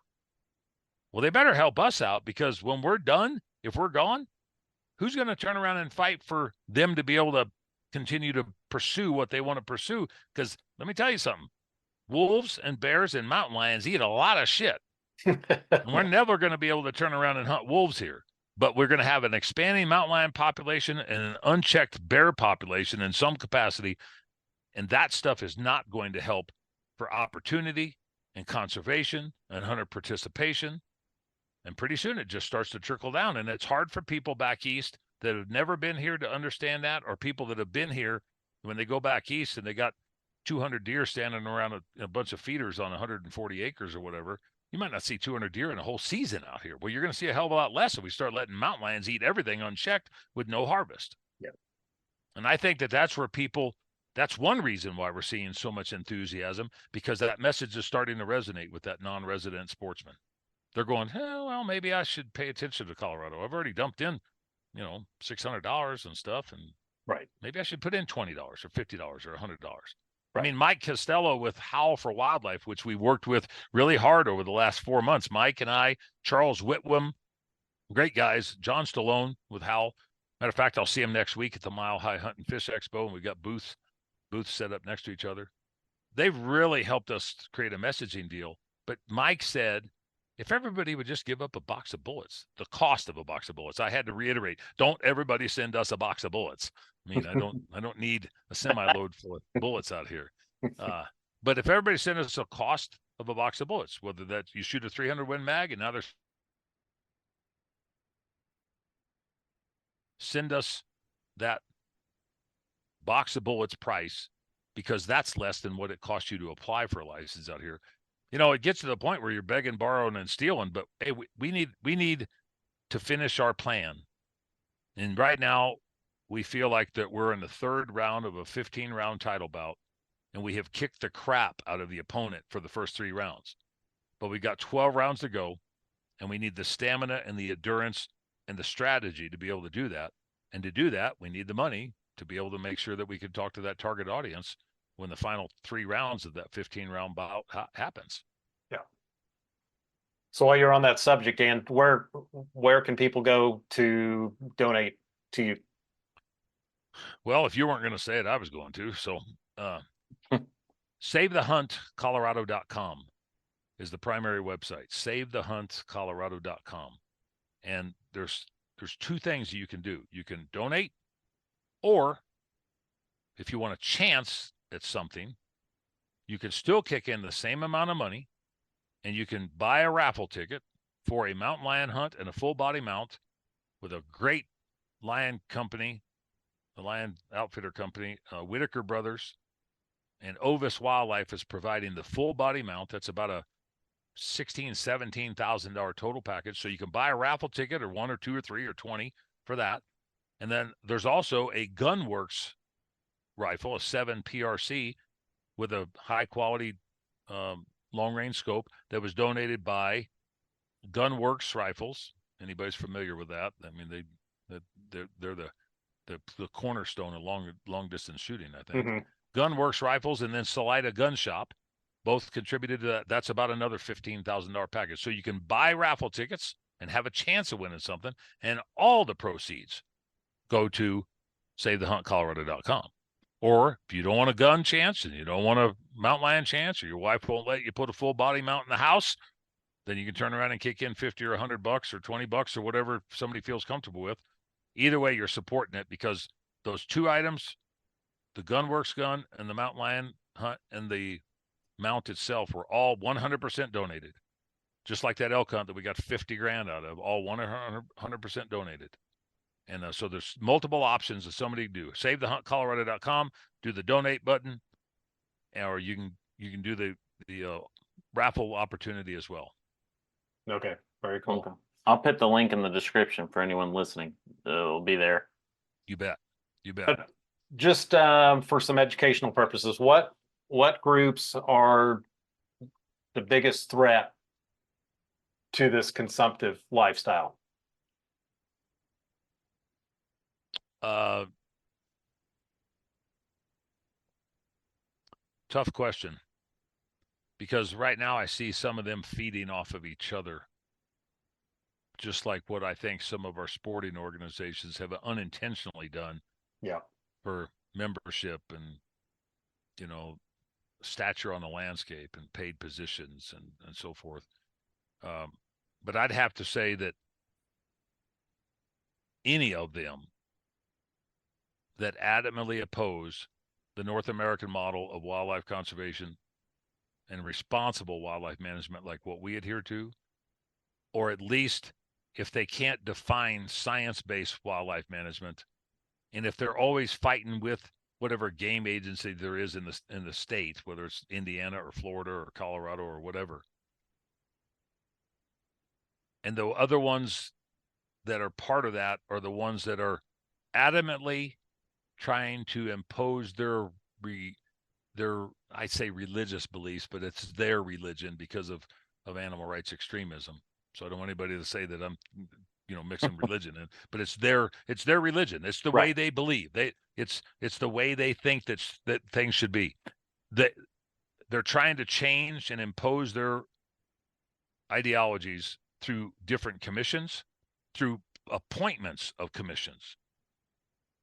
well, they better help us out, because when we're done, if we're gone, who's going to turn around and fight for them to be able to continue to pursue what they want to pursue? Because let me tell you something, wolves and bears and mountain lions eat a lot of shit. And we're never going to be able to turn around and hunt wolves here, but we're going to have an expanding mountain lion population and an unchecked bear population in some capacity. And that stuff is not going to help for opportunity and conservation and hunter participation. And pretty soon it just starts to trickle down. And it's hard for people back east that have never been here to understand that, or people that have been here when they go back east and they got 200 deer standing around a bunch of feeders on 140 acres or whatever. You might not see 200 deer in a whole season out here. Well, you're going to see a hell of a lot less if we start letting mountain lions eat everything unchecked with no harvest. Yeah. And I think that's where that's one reason why we're seeing so much enthusiasm, because that message is starting to resonate with that non-resident sportsman. They're going, well, maybe I should pay attention to Colorado. I've already dumped in, $600 and stuff. And right, maybe I should put in $20 or $50 or $100. Right. I mean, Mike Costello with Howl for Wildlife, which we worked with really hard over the last 4 months. Mike and I, Charles Whitwam, great guys. John Stallone with Howl. Matter of fact, I'll see him next week at the Mile High Hunt and Fish Expo, and we got booths set up next to each other. They've really helped us create a messaging deal. But Mike said, if everybody would just give up a box of bullets, the cost of a box of bullets, I had to reiterate, don't everybody send us a box of bullets. I mean, I don't need a semi-load full of bullets out here. But if everybody sent us a cost of a box of bullets, whether that you shoot a 300 Win mag and now there's send us that box of bullets price, because that's less than what it costs you to apply for a license out here. You know, it gets to the point where you're begging, borrowing, and stealing. But hey, we need to finish our plan. And right now, we feel like that we're in the third round of a 15-round title bout, and we have kicked the crap out of the opponent for the first 3 rounds. But we got 12 rounds to go, and we need the stamina and the endurance and the strategy to be able to do that. And to do that, we need the money to be able to make sure that we can talk to that target audience when the final 3 rounds of that 15-round bout happens. Yeah. So while you're on that subject, Dan, where can people go to donate to you? Well, if you weren't going to say it, I was going to. So SaveTheHuntColorado.com is the primary website, SaveTheHuntColorado.com. And there's 2 things you can do. You can donate, or if you want a chance at something, you can still kick in the same amount of money, and you can buy a raffle ticket for a mountain lion hunt and a full body mount with a great lion company, the lion outfitter company, Whitaker Brothers, and Ovis Wildlife is providing the full body mount. That's about a $16,000-$17,000 total package. So you can buy a raffle ticket, or 1 or 2 or 3 or 20 for that. And then there's also a Gunworks rifle, a 7 PRC with a high quality long range scope that was donated by Gunworks Rifles. Anybody's familiar with that? I mean, they're the cornerstone of long distance shooting, I think. Mm-hmm. Gunworks Rifles and then Salida Gun Shop both contributed to that. That's about another $15,000 package. So you can buy raffle tickets and have a chance of winning something, and all the proceeds go to SaveTheHuntColorado.com. Or if you don't want a gun chance and you don't want a mountain lion chance, or your wife won't let you put a full body mount in the house, then you can turn around and kick in 50 or $100 or $20 or whatever somebody feels comfortable with. Either way, you're supporting it, because those 2 items, the Gunworks gun and the mountain lion hunt and the mount itself, were all 100% donated. Just like that elk hunt that we got 50 grand out of, all 100% donated. And so there's multiple options that somebody can do. SaveTheHuntColorado.com, do the donate button, or you can do the raffle opportunity as well. Okay, very cool. Okay. I'll put the link in the description for anyone listening. It'll be there. You bet. Just for some educational purposes, what groups are the biggest threat to this consumptive lifestyle? Tough question, because right now I see some of them feeding off of each other, just like what I think some of our sporting organizations have unintentionally done. Yeah. For membership and, stature on the landscape and paid positions and so forth. But I'd have to say that any of them that adamantly oppose the North American model of wildlife conservation and responsible wildlife management, like what we adhere to, or at least if they can't define science-based wildlife management, and if they're always fighting with whatever game agency there is in the state, whether it's Indiana or Florida or Colorado or whatever, and the other ones that are part of that are the ones that are adamantly trying to impose their I'd say religious beliefs, but it's their religion because of animal rights extremism. So I don't want anybody to say that I'm mixing religion in, but it's their religion. It's the way they believe. It's the way they think that things should be. They're trying to change and impose their ideologies through different commissions, through appointments of commissions,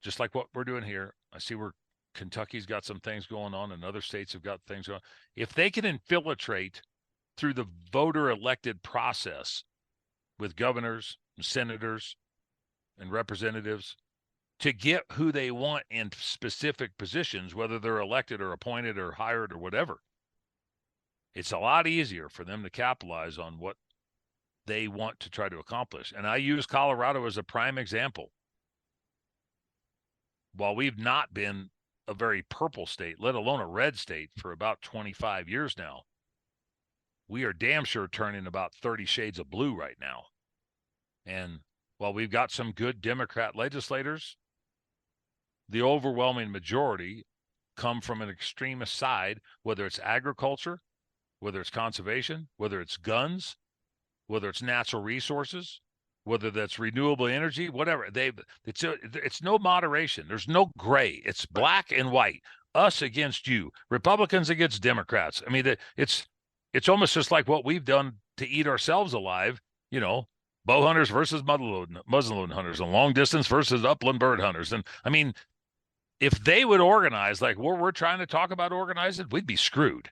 just like what we're doing here. I see where Kentucky's got some things going on and other states have got things going on. If they can infiltrate through the voter elected process with governors and senators and representatives to get who they want in specific positions, whether they're elected or appointed or hired or whatever. It's a lot easier for them to capitalize on what they want to try to accomplish. And I use Colorado as a prime example. While we've not been a very purple state, let alone a red state, for about 25 years now, we are damn sure turning about 30 shades of blue right now. And while we've got some good Democrat legislators, the overwhelming majority come from an extremist side, whether it's agriculture, whether it's conservation, whether it's guns, whether it's natural resources, whether that's renewable energy, whatever. It's no moderation. There's no gray. It's black and white. Us against you, Republicans against Democrats. I mean, it's almost just like what we've done to eat ourselves alive. You know, bow hunters versus muzzleload hunters, and long distance versus upland bird hunters. And I mean, if they would organize like what we're trying to talk about organizing, we'd be screwed.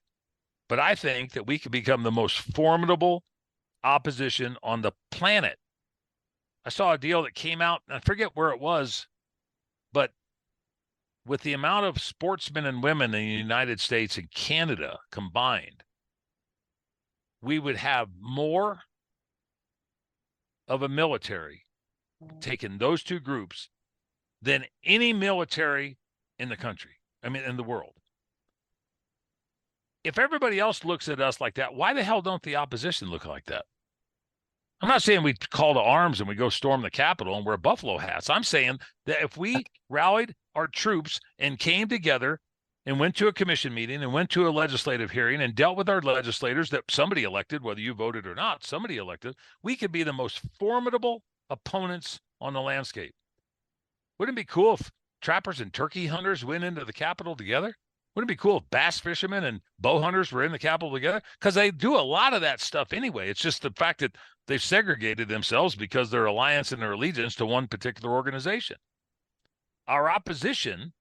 But I think that we could become the most formidable opposition on the planet. I saw a deal that came out, I forget where it was, but with the amount of sportsmen and women in the United States and Canada combined, we would have more of a military taking those two groups than any military in the country. I mean, in the world. If everybody else looks at us like that, why the hell don't the opposition look like that? I'm not saying we call to arms and we go storm the Capitol and wear buffalo hats. I'm saying that if we rallied our troops and came together and went to a commission meeting and went to a legislative hearing and dealt with our legislators that somebody elected, whether you voted or not, somebody elected, we could be the most formidable opponents on the landscape. Wouldn't it be cool if trappers and turkey hunters went into the Capitol together? Wouldn't it be cool if bass fishermen and bow hunters were in the Capitol together? Because they do a lot of that stuff anyway. It's just the fact that they've segregated themselves because their alliance and their allegiance to one particular organization. Our opposition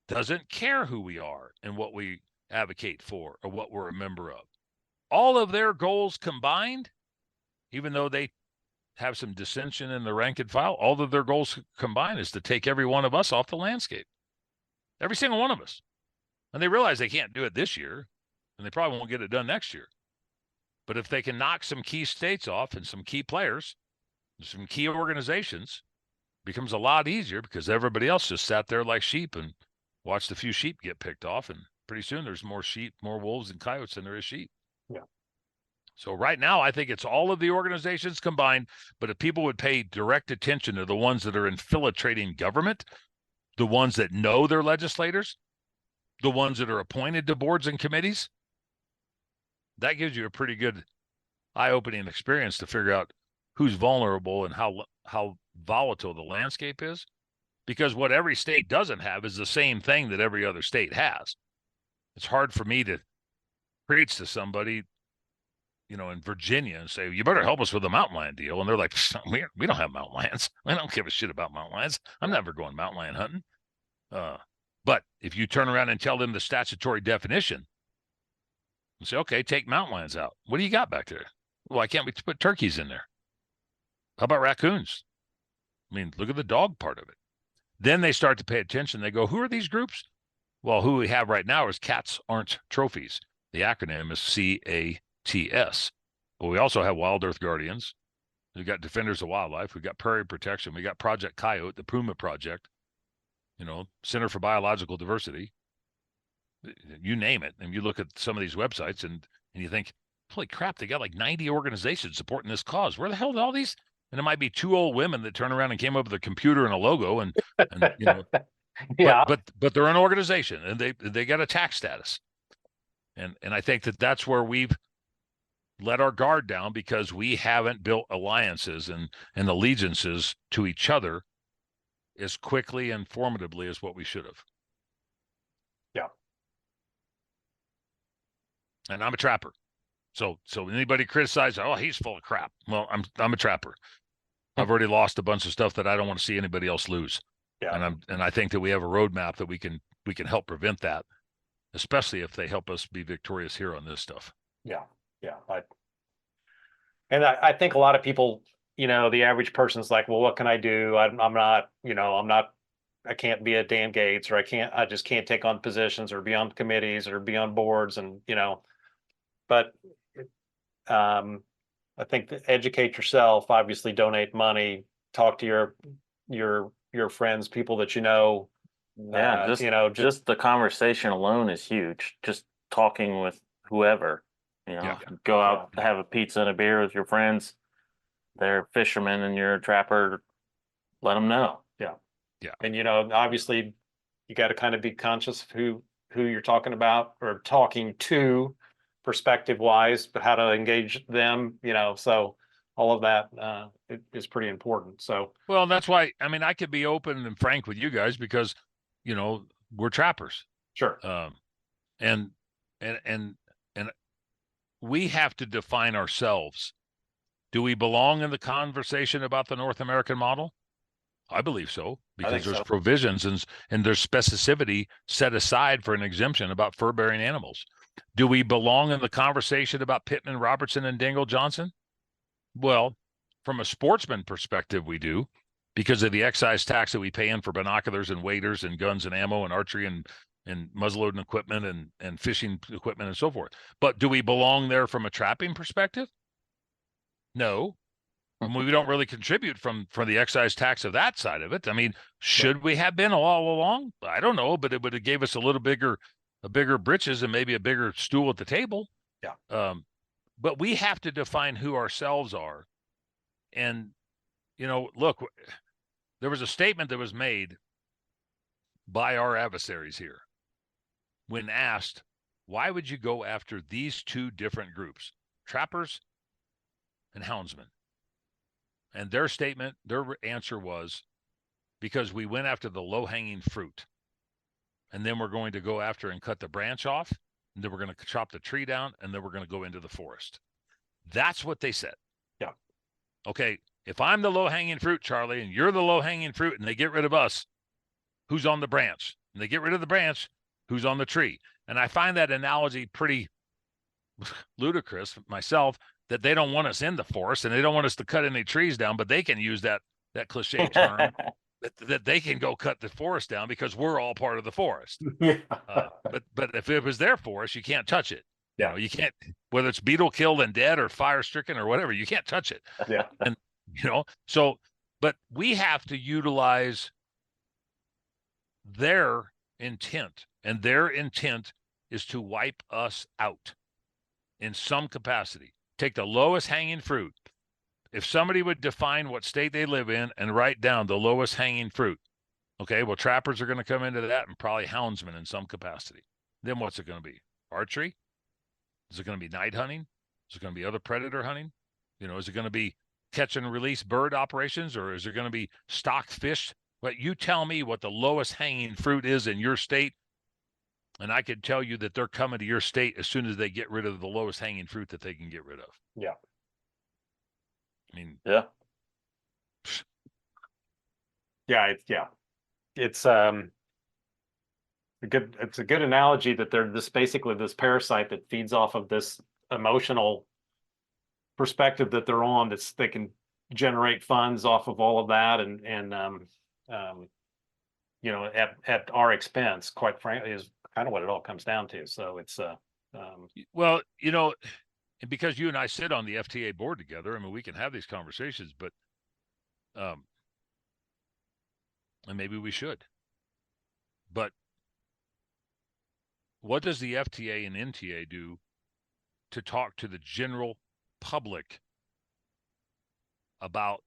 doesn't care who we are and what we advocate for or what we're a member of. All of their goals combined, even though they have some dissension in the rank and file, all of their goals combined is to take every one of us off the landscape. Every single one of us. And they realize they can't do it this year, and they probably won't get it done next year. But if they can knock some key states off and some key players, some key organizations, it becomes a lot easier because everybody else just sat there like sheep and watched a few sheep get picked off. And pretty soon there's more sheep, more wolves and coyotes than there is sheep. Yeah. So right now, I think it's all of the organizations combined. But if people would pay direct attention to the ones that are infiltrating government, the ones that know their legislators, the ones that are appointed to boards and committees, that gives you a pretty good eye-opening experience to figure out who's vulnerable and how volatile the landscape is. Because what every state doesn't have is the same thing that every other state has. It's hard for me to preach to somebody, you know, in Virginia and say, you better help us with the mountain lion deal. And they're like, we don't have mountain lions. I don't give a shit about mountain lions. I'm never going mountain lion hunting. But if you turn around and tell them the statutory definition and say, okay, take mountain lions out. What do you got back there? Why can't we put turkeys in there? How about raccoons? I mean, look at the dog part of it. Then they start to pay attention. They go, who are these groups? Well, who we have right now is Cats Aren't Trophies. The acronym is CATS. But we also have Wild Earth Guardians. We've got Defenders of Wildlife. We've got Prairie Protection. We got Project Coyote, the Puma Project. You know, Center for Biological Diversity, you name it. And you look at some of these websites and you think, holy crap, they got like 90 organizations supporting this cause. Where the hell did all these? And it might be two old women that turn around and came up with a computer and a logo and you know, Yeah. but they're an organization and they got a tax status. And I think that's where we've let our guard down because we haven't built alliances and allegiances to each other as quickly and formidably as what we should have. Yeah. And I'm a trapper. So anybody criticize, oh, he's full of crap. Well, I'm a trapper. I've already lost a bunch of stuff that I don't want to see anybody else lose. Yeah. And I think that we have a roadmap that we can help prevent that, especially if they help us be victorious here on this stuff. Yeah. Yeah. I think a lot of people the average person's like, well, what can I do? I'm not, I can't be at Dan Gates, or I just can't take on positions or be on committees or be on boards, and but I think that educate yourself, obviously donate money, talk to your friends, people that Yeah, just just the conversation alone is huge. Just talking with whoever, Yeah. go out, have a pizza and a beer with your friends. They're fishermen and you're a trapper. Let them know. yeah. Yeah. And obviously you got to kind of be conscious of who you're talking about or talking to, perspective wise, but how to engage them, so all of that is pretty important. So Well, that's why, I mean, I could be open and frank with you guys because, we're trappers. sure. And, and we have to define ourselves. Do we belong in the conversation about the North American model? I believe so, because there's provisions and there's specificity set aside for an exemption about fur-bearing animals. Do we belong in the conversation about Pittman Robertson and Dingle Johnson? Well, from a sportsman perspective, we do, because of the excise tax that we pay in for binoculars and waders and guns and ammo and archery and muzzleloading equipment and fishing equipment and so forth. But do we belong there from a trapping perspective? No. I mean, we don't really contribute from the excise tax of that side of it. I mean, should we have been all along? I don't know, but it would have gave us a bigger britches and maybe a bigger stool at the table. Yeah. But we have to define who ourselves are. And, look, there was a statement that was made by our adversaries here when asked, why would you go after these two different groups, trappers and houndsmen? And their answer was, because we went after the low-hanging fruit. And then we're going to go after and cut the branch off, and then we're going to chop the tree down, and then we're going to go into the forest. That's what they said. Yeah. Okay, if I'm the low-hanging fruit, Charlie, and you're the low-hanging fruit, and they get rid of us, who's on the branch? And they get rid of the branch, who's on the tree? And I find that analogy pretty ludicrous myself, that they don't want us in the forest and they don't want us to cut any trees down, but they can use that cliche term that they can go cut the forest down because we're all part of the forest. Yeah. But if it was their forest, you can't touch it. Yeah. You can't, whether it's beetle killed and dead or fire stricken or whatever, you can't touch it. Yeah. And but we have to utilize their intent, and their intent is to wipe us out in some capacity. Take the lowest hanging fruit. If somebody would define what state they live in and write down the lowest hanging fruit, okay, well, trappers are going to come into that, and probably houndsmen in some capacity. Then what's it going to be? Archery? Is it going to be night hunting? Is it going to be other predator hunting? Is it going to be catch and release bird operations, or is it going to be stock fish? But you tell me what the lowest hanging fruit is in your state, and I can tell you that they're coming to your state as soon as they get rid of the lowest hanging fruit that they can get rid of. Yeah. I mean, Yeah. Yeah. It's a good analogy that they're basically this parasite that feeds off of this emotional perspective that they're on. They can generate funds off of all of that, and at our expense, quite frankly, is kind of what it all comes down to. So it's well, because you and I sit on the FTA board together, I mean, we can have these conversations, but and maybe we should. But what does the FTA and NTA do to talk to the general public about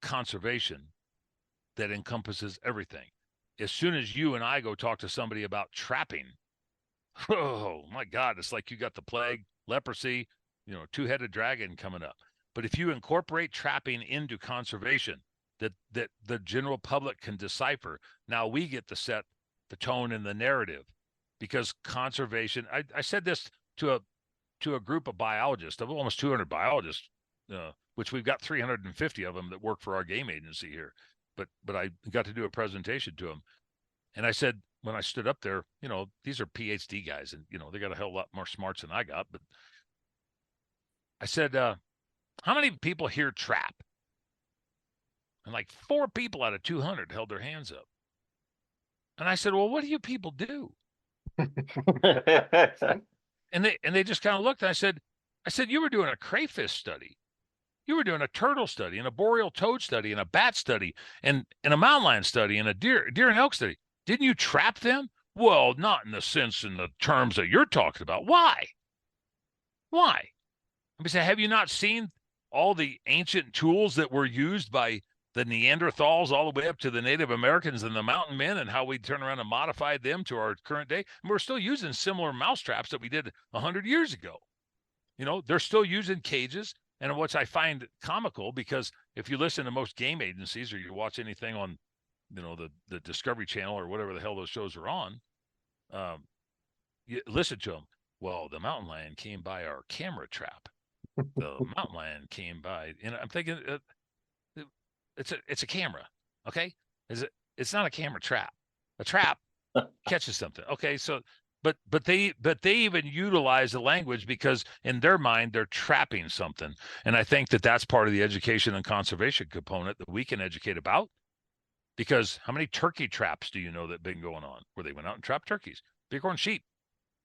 conservation that encompasses everything? As soon as you and I go talk to somebody about trapping, oh my God, it's like you got the plague, leprosy, two-headed dragon coming up. But if you incorporate trapping into conservation that the general public can decipher, now we get to set the tone and the narrative. Because conservation, I said this to a group of biologists, of almost 200 biologists, which we've got 350 of them that work for our game agency here. But I got to do a presentation to them. And I said, when I stood up there, these are PhD guys, and, they got a hell of a lot more smarts than I got. But I said, how many people here trap? And like 4 people out of 200 held their hands up. And I said, well, what do you people do? And they just kind of looked. And I said, you were doing a crayfish study. You were doing a turtle study and a boreal toad study and a bat study and a mountain lion study and a deer and elk study. Didn't you trap them? Well, not in the terms that you're talking about. Why? Why? I say, have you not seen all the ancient tools that were used by the Neanderthals all the way up to the Native Americans and the mountain men, and how we turn around and modified them to our current day? And we're still using similar mouse traps that we did 100 years ago. You know, they're still using cages. And which I find comical, because if you listen to most game agencies or you watch anything on, you know, the Discovery Channel or whatever the hell those shows are on, you listen to them. Well, the mountain lion came by our camera trap. The mountain lion came by, and I'm thinking, it's a camera, okay? It's not a camera trap. A trap catches something, okay? So, but they even utilize the language because in their mind they're trapping something, and I think that that's part of the education and conservation component that we can educate about. Because how many turkey traps do you know that have been going on where they went out and trapped turkeys, bighorn sheep,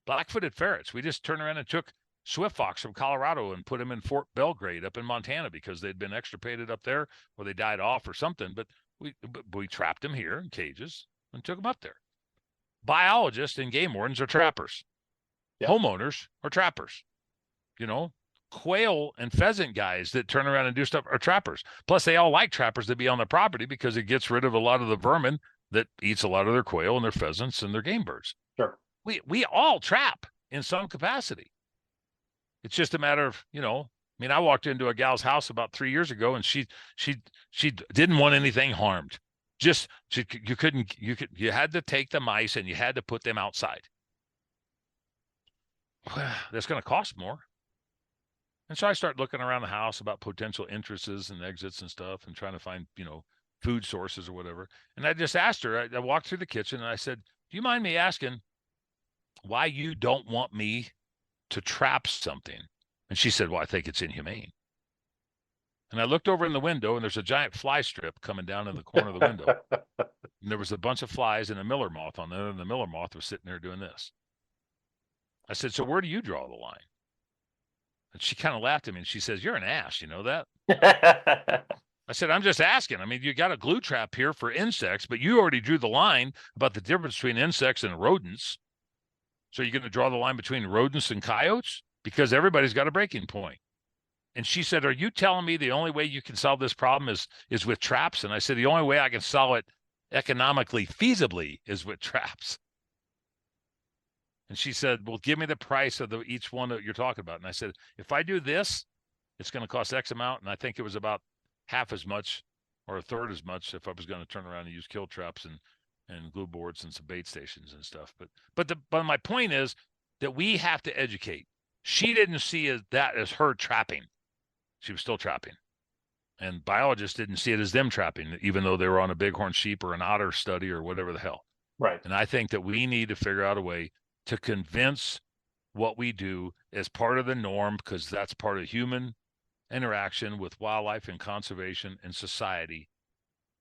black-footed ferrets? We just turned around and took swift fox from Colorado and put them in Fort Belgrade up in Montana because they'd been extirpated up there or they died off or something. But we trapped them here in cages and took them up there. Biologists and game wardens are trappers. Yeah. Homeowners are trappers. You know, quail and pheasant guys that turn around and do stuff are trappers. Plus, they all like trappers to be on their property because it gets rid of a lot of the vermin that eats a lot of their quail and their pheasants and their game birds. Sure. We all trap in some capacity. It's just a matter of, you know, I mean, I walked into a gal's house about 3 years ago and she didn't want anything harmed. Just you had to take the mice and you had to put them outside. That's going to cost more. And so I start looking around the house about potential entrances and exits and stuff and trying to find, you know, food sources or whatever. And I just asked her, I walked through the kitchen and I said, do you mind me asking why you don't want me to trap something? And she said, well, I think it's inhumane. And I looked over in the window and there's a giant fly strip coming down in the corner of the window. And there was a bunch of flies and a miller moth on there, and the miller moth was sitting there doing this. I said, so where do you draw the line? And she kind of laughed at me and she says, you're an ass, you know that? I said, I'm just asking. I mean, you got a glue trap here for insects, but you already drew the line about the difference between insects and rodents. So you're going to draw the line between rodents and coyotes? Because everybody's got a breaking point. And she said, are you telling me the only way you can solve this problem is with traps? And I said, the only way I can solve it economically feasibly is with traps. And she said, well, give me the price of each one that you're talking about. And I said, if I do this, it's going to cost X amount. And I think it was about half as much or a third as much if I was going to turn around and use kill traps and glue boards and some bait stations and stuff. But my point is that we have to educate. She didn't see that as her trapping. She was still trapping. And biologists didn't see it as them trapping, even though they were on a bighorn sheep or an otter study or whatever the hell. Right. And I think that we need to figure out a way to convince what we do as part of the norm, because that's part of human interaction with wildlife and conservation and society.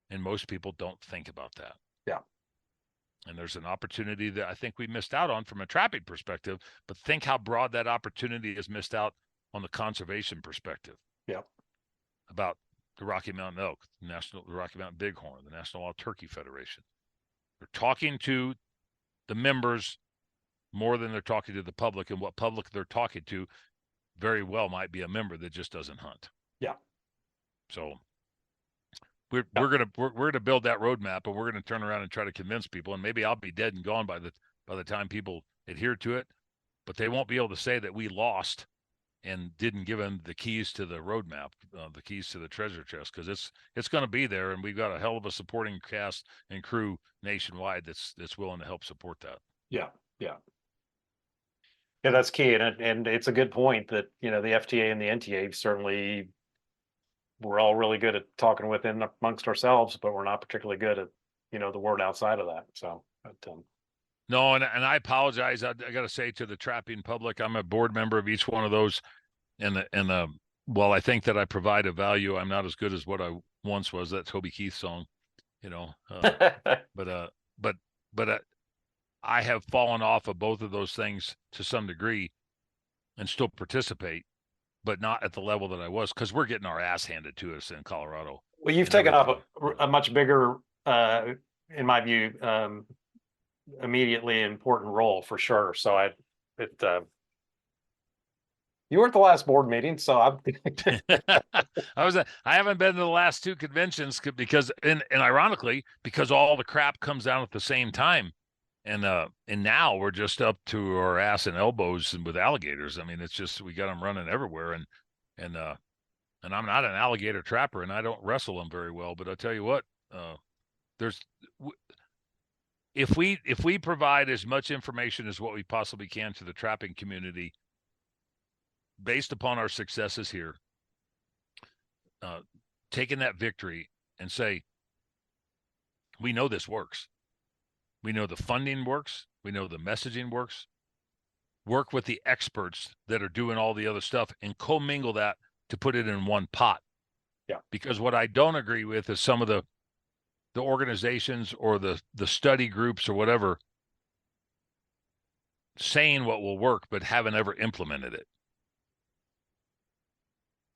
And most people don't think about that. Yeah. And there's an opportunity that I think we missed out on from a trapping perspective, but think how broad that opportunity is missed out on the conservation perspective. Yeah. About the Rocky Mountain elk, the Rocky Mountain bighorn, the National Wild Turkey Federation. They're talking to the members more than they're talking to the public, and what public they're talking to very well might be a member that just doesn't hunt. Yeah. So we're gonna build that roadmap, and we're gonna turn around and try to convince people, and maybe I'll be dead and gone by the time people adhere to it, but they won't be able to say that we lost and didn't give them the keys to the roadmap, the keys to the treasure chest, because it's going to be there, and we've got a hell of a supporting cast and crew nationwide that's willing to help support that. Yeah, yeah, yeah. That's key, and it's a good point that, you know, the FTA and the NTA certainly, we're all really good at talking within amongst ourselves, but we're not particularly good at, you know, the word outside of that. So. No, and I apologize. I got to say to the trapping public, I'm a board member of each one of those, and while I think that I provide a value, I'm not as good as what I once was that Toby Keith song, but I have fallen off of both of those things to some degree and still participate, but not at the level that I was, because we're getting our ass handed to us in Colorado. Well, you've taken up a much bigger, in my view, immediately important role for sure. So you were at the last board meeting, so I haven't been to the last two conventions because, and ironically, because all the crap comes down at the same time, and now we're just up to our ass and elbows and with alligators. I mean, it's just we got them running everywhere, and I'm not an alligator trapper, and I don't wrestle them very well. But I'll tell you what, if we provide as much information as what we possibly can to the trapping community, based upon our successes here, taking that victory and say, we know this works. We know the funding works. We know the messaging works. Work with the experts that are doing all the other stuff and commingle that to put it in one pot. Yeah. Because what I don't agree with is some of the organizations or the study groups or whatever saying what will work, but haven't ever implemented it.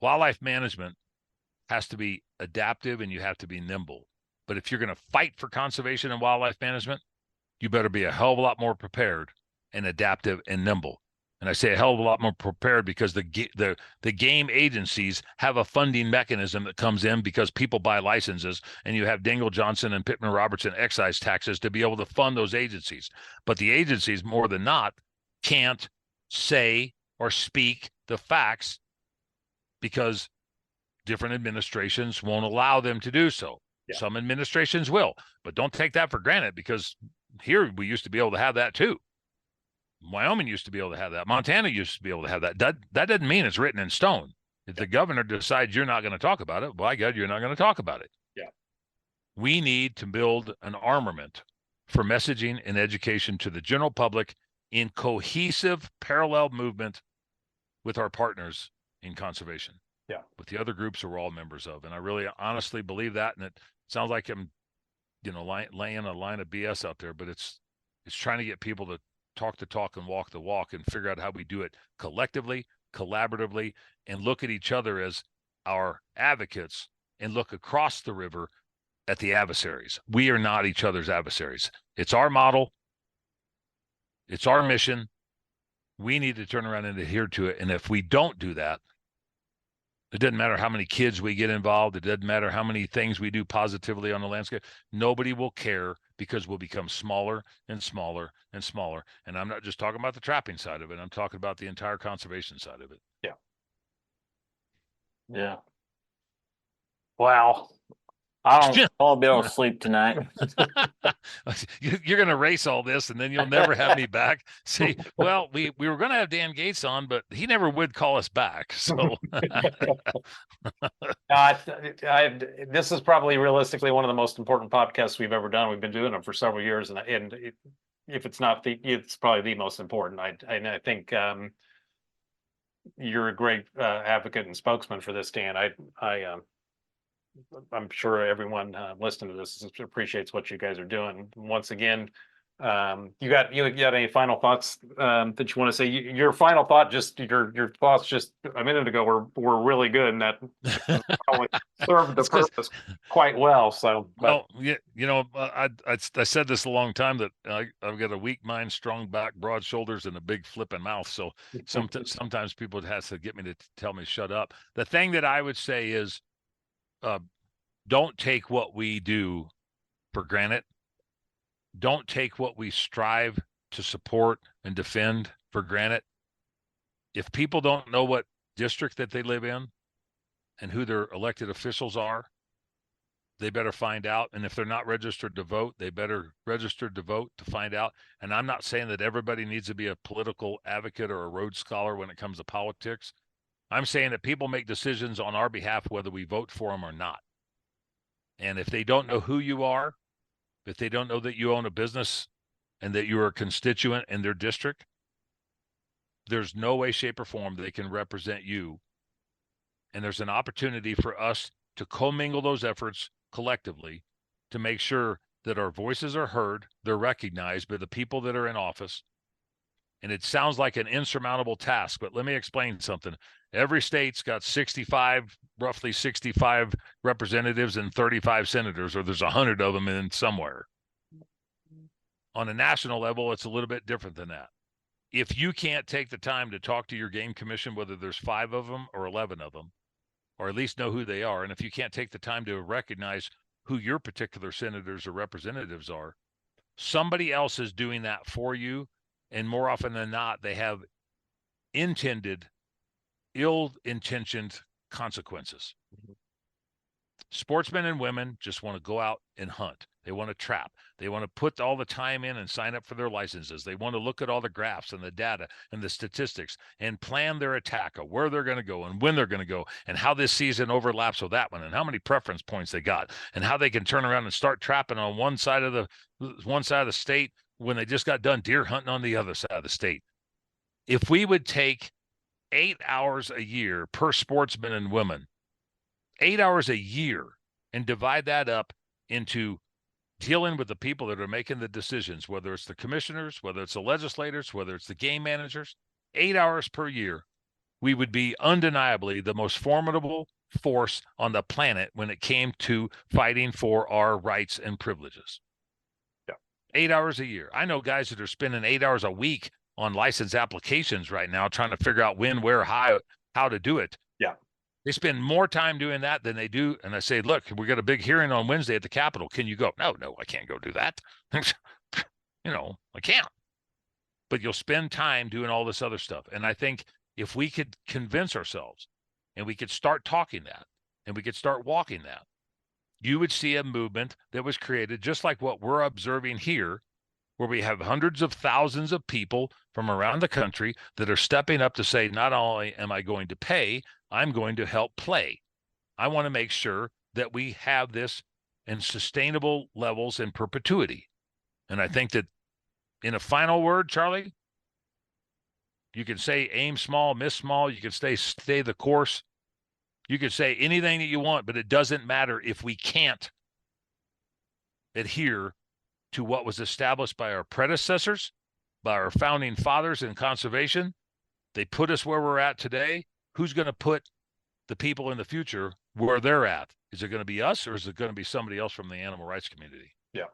Wildlife management has to be adaptive and you have to be nimble. But if you're going to fight for conservation and wildlife management, you better be a hell of a lot more prepared and adaptive and nimble. And I say a hell of a lot more prepared because the game agencies have a funding mechanism that comes in because people buy licenses, and you have Dingell Johnson and Pittman Robertson excise taxes to be able to fund those agencies. But the agencies, more than not, can't say or speak the facts because different administrations won't allow them to do so. Yeah. Some administrations will, but don't take that for granted, because here we used to be able to have that too. Wyoming used to be able to have that. Montana used to be able to have that. That doesn't mean it's written in stone. If the governor decides you're not going to talk about it, by God, you're not going to talk about it. Yeah. We need to build an armament for messaging and education to the general public in cohesive, parallel movement with our partners in conservation. Yeah. With the other groups that we're all members of. And I really honestly believe that. And it sounds like I'm, laying a line of BS out there, but it's trying to get people to talk the talk and walk the walk and figure out how we do it collectively, collaboratively, and look at each other as our advocates and look across the river at the adversaries. We are not each other's adversaries. It's our model. It's our mission. We need to turn around and adhere to it. And if we don't do that, it doesn't matter how many kids we get involved. It doesn't matter how many things we do positively on the landscape. Nobody will care, because we'll become smaller and smaller and smaller. And I'm not just talking about the trapping side of it. I'm talking about the entire conservation side of it. Yeah. Yeah. Wow. I'll be able to sleep tonight. You're going to race all this, and then you'll never have me back. Say, well, we were going to have Dan Gates on, but he never would call us back. So this is probably realistically one of the most important podcasts we've ever done. We've been doing them for several years, and if it's not it's probably the most important. I think you're a great advocate and spokesman for this, Dan. I'm sure everyone listening to this appreciates what you guys are doing. Once again, you got any final thoughts that you want to say? Your final thought, just your thoughts just a minute ago were really good, and that probably served the purpose quite well. So, well, I said this a long time that I've got a weak mind, strong back, broad shoulders, and a big flipping mouth. So sometimes people has to get me to tell me shut up. The thing that I would say is, don't take what we do for granted. Don't take what we strive to support and defend for granted. If people don't know what district that they live in and who their elected officials are, they better find out. And if they're not registered to vote, they better register to vote to find out. And I'm not saying that everybody needs to be a political advocate or a Rhodes Scholar when it comes to politics. I'm saying that people make decisions on our behalf, whether we vote for them or not. And if they don't know who you are, if they don't know that you own a business and that you're a constituent in their district, there's no way, shape, or form they can represent you. And there's an opportunity for us to commingle those efforts collectively to make sure that our voices are heard, they're recognized by the people that are in office. And it sounds like an insurmountable task, but let me explain something. Every state's got roughly 65 representatives and 35 senators, or there's 100 of them in somewhere. On a national level, it's a little bit different than that. If you can't take the time to talk to your game commission, whether there's 5 of them or 11 of them, or at least know who they are, and if you can't take the time to recognize who your particular senators or representatives are, somebody else is doing that for you. And more often than not, they have ill-intentioned consequences. Sportsmen and women just want to go out and hunt. They want to trap. They want to put all the time in and sign up for their licenses. They want to look at all the graphs and the data and the statistics and plan their attack of where they're going to go and when they're going to go and how this season overlaps with that one and how many preference points they got and how they can turn around and start trapping on one side of the state when they just got done deer hunting on the other side of the state. If we would take 8 hours a year per sportsman and woman, 8 hours a year, and divide that up into dealing with the people that are making the decisions, whether it's the commissioners, whether it's the legislators, whether it's the game managers, 8 hours per year, we would be undeniably the most formidable force on the planet when it came to fighting for our rights and privileges. 8 hours a year. I know guys that are spending 8 hours a week on license applications right now trying to figure out when, where, how to do it. Yeah. They spend more time doing that than they do. And I say, look, we got a big hearing on Wednesday at the Capitol. Can you go? No, I can't go do that. I can't. But you'll spend time doing all this other stuff. And I think if we could convince ourselves and we could start talking that and we could start walking that, you would see a movement that was created just like what we're observing here, where we have hundreds of thousands of people from around the country that are stepping up to say, not only am I going to pay, I'm going to help play. I want to make sure that we have this in sustainable levels in perpetuity. And I think that in a final word, Charlie, you can say aim small, miss small. You can stay the course. You can say anything that you want, but it doesn't matter if we can't adhere to what was established by our predecessors, by our founding fathers in conservation. They put us where we're at today. Who's going to put the people in the future where they're at? Is it going to be us or is it going to be somebody else from the animal rights community? Yeah.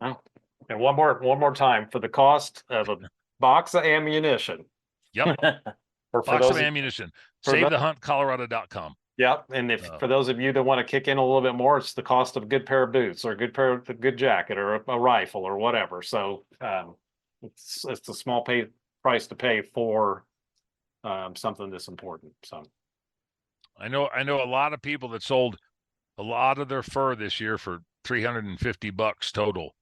Oh, and one more time for the cost of a box of ammunition. Yep. Box of ammunition. SaveTheHuntColorado.com. Yep. And if for those of you that want to kick in a little bit more, it's the cost of a good pair of boots or a good jacket or a rifle or whatever. So it's a small price to pay for something this important. So I know a lot of people that sold a lot of their fur this year for $350 total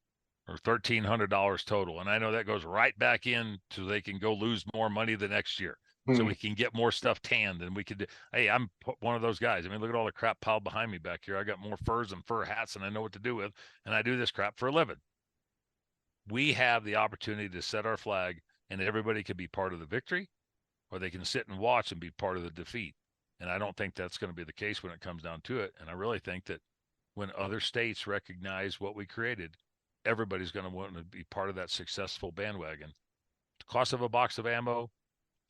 or $1,300 total. And I know that goes right back in so they can go lose more money the next year. So we can get more stuff tanned and we could, hey, I'm one of those guys. I mean, look at all the crap piled behind me back here. I got more furs and fur hats and I know what to do with, and I do this crap for a living. We have the opportunity to set our flag and everybody can be part of the victory or they can sit and watch and be part of the defeat. And I don't think that's going to be the case when it comes down to it. And I really think that when other states recognize what we created, everybody's going to want to be part of that successful bandwagon. The cost of a box of ammo,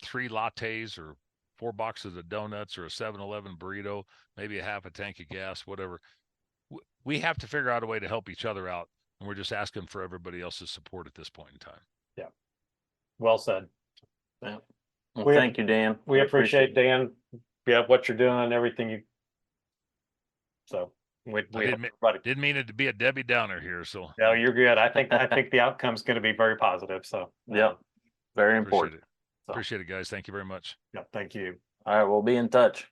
3 lattes or 4 boxes of donuts or a 7-Eleven burrito, maybe a half a tank of gas, whatever. We have to figure out a way to help each other out. And we're just asking for everybody else's support at this point in time. Yeah. Well said. Yeah. Well, thank you, Dan. We appreciate Dan. Yeah, what you're doing and everything so didn't mean it to be a Debbie Downer here. So no, you're good. I think the outcome's going to be very positive. So yeah, very important. Appreciate it, guys. Thank you very much. Yeah, thank you. All right, we'll be in touch.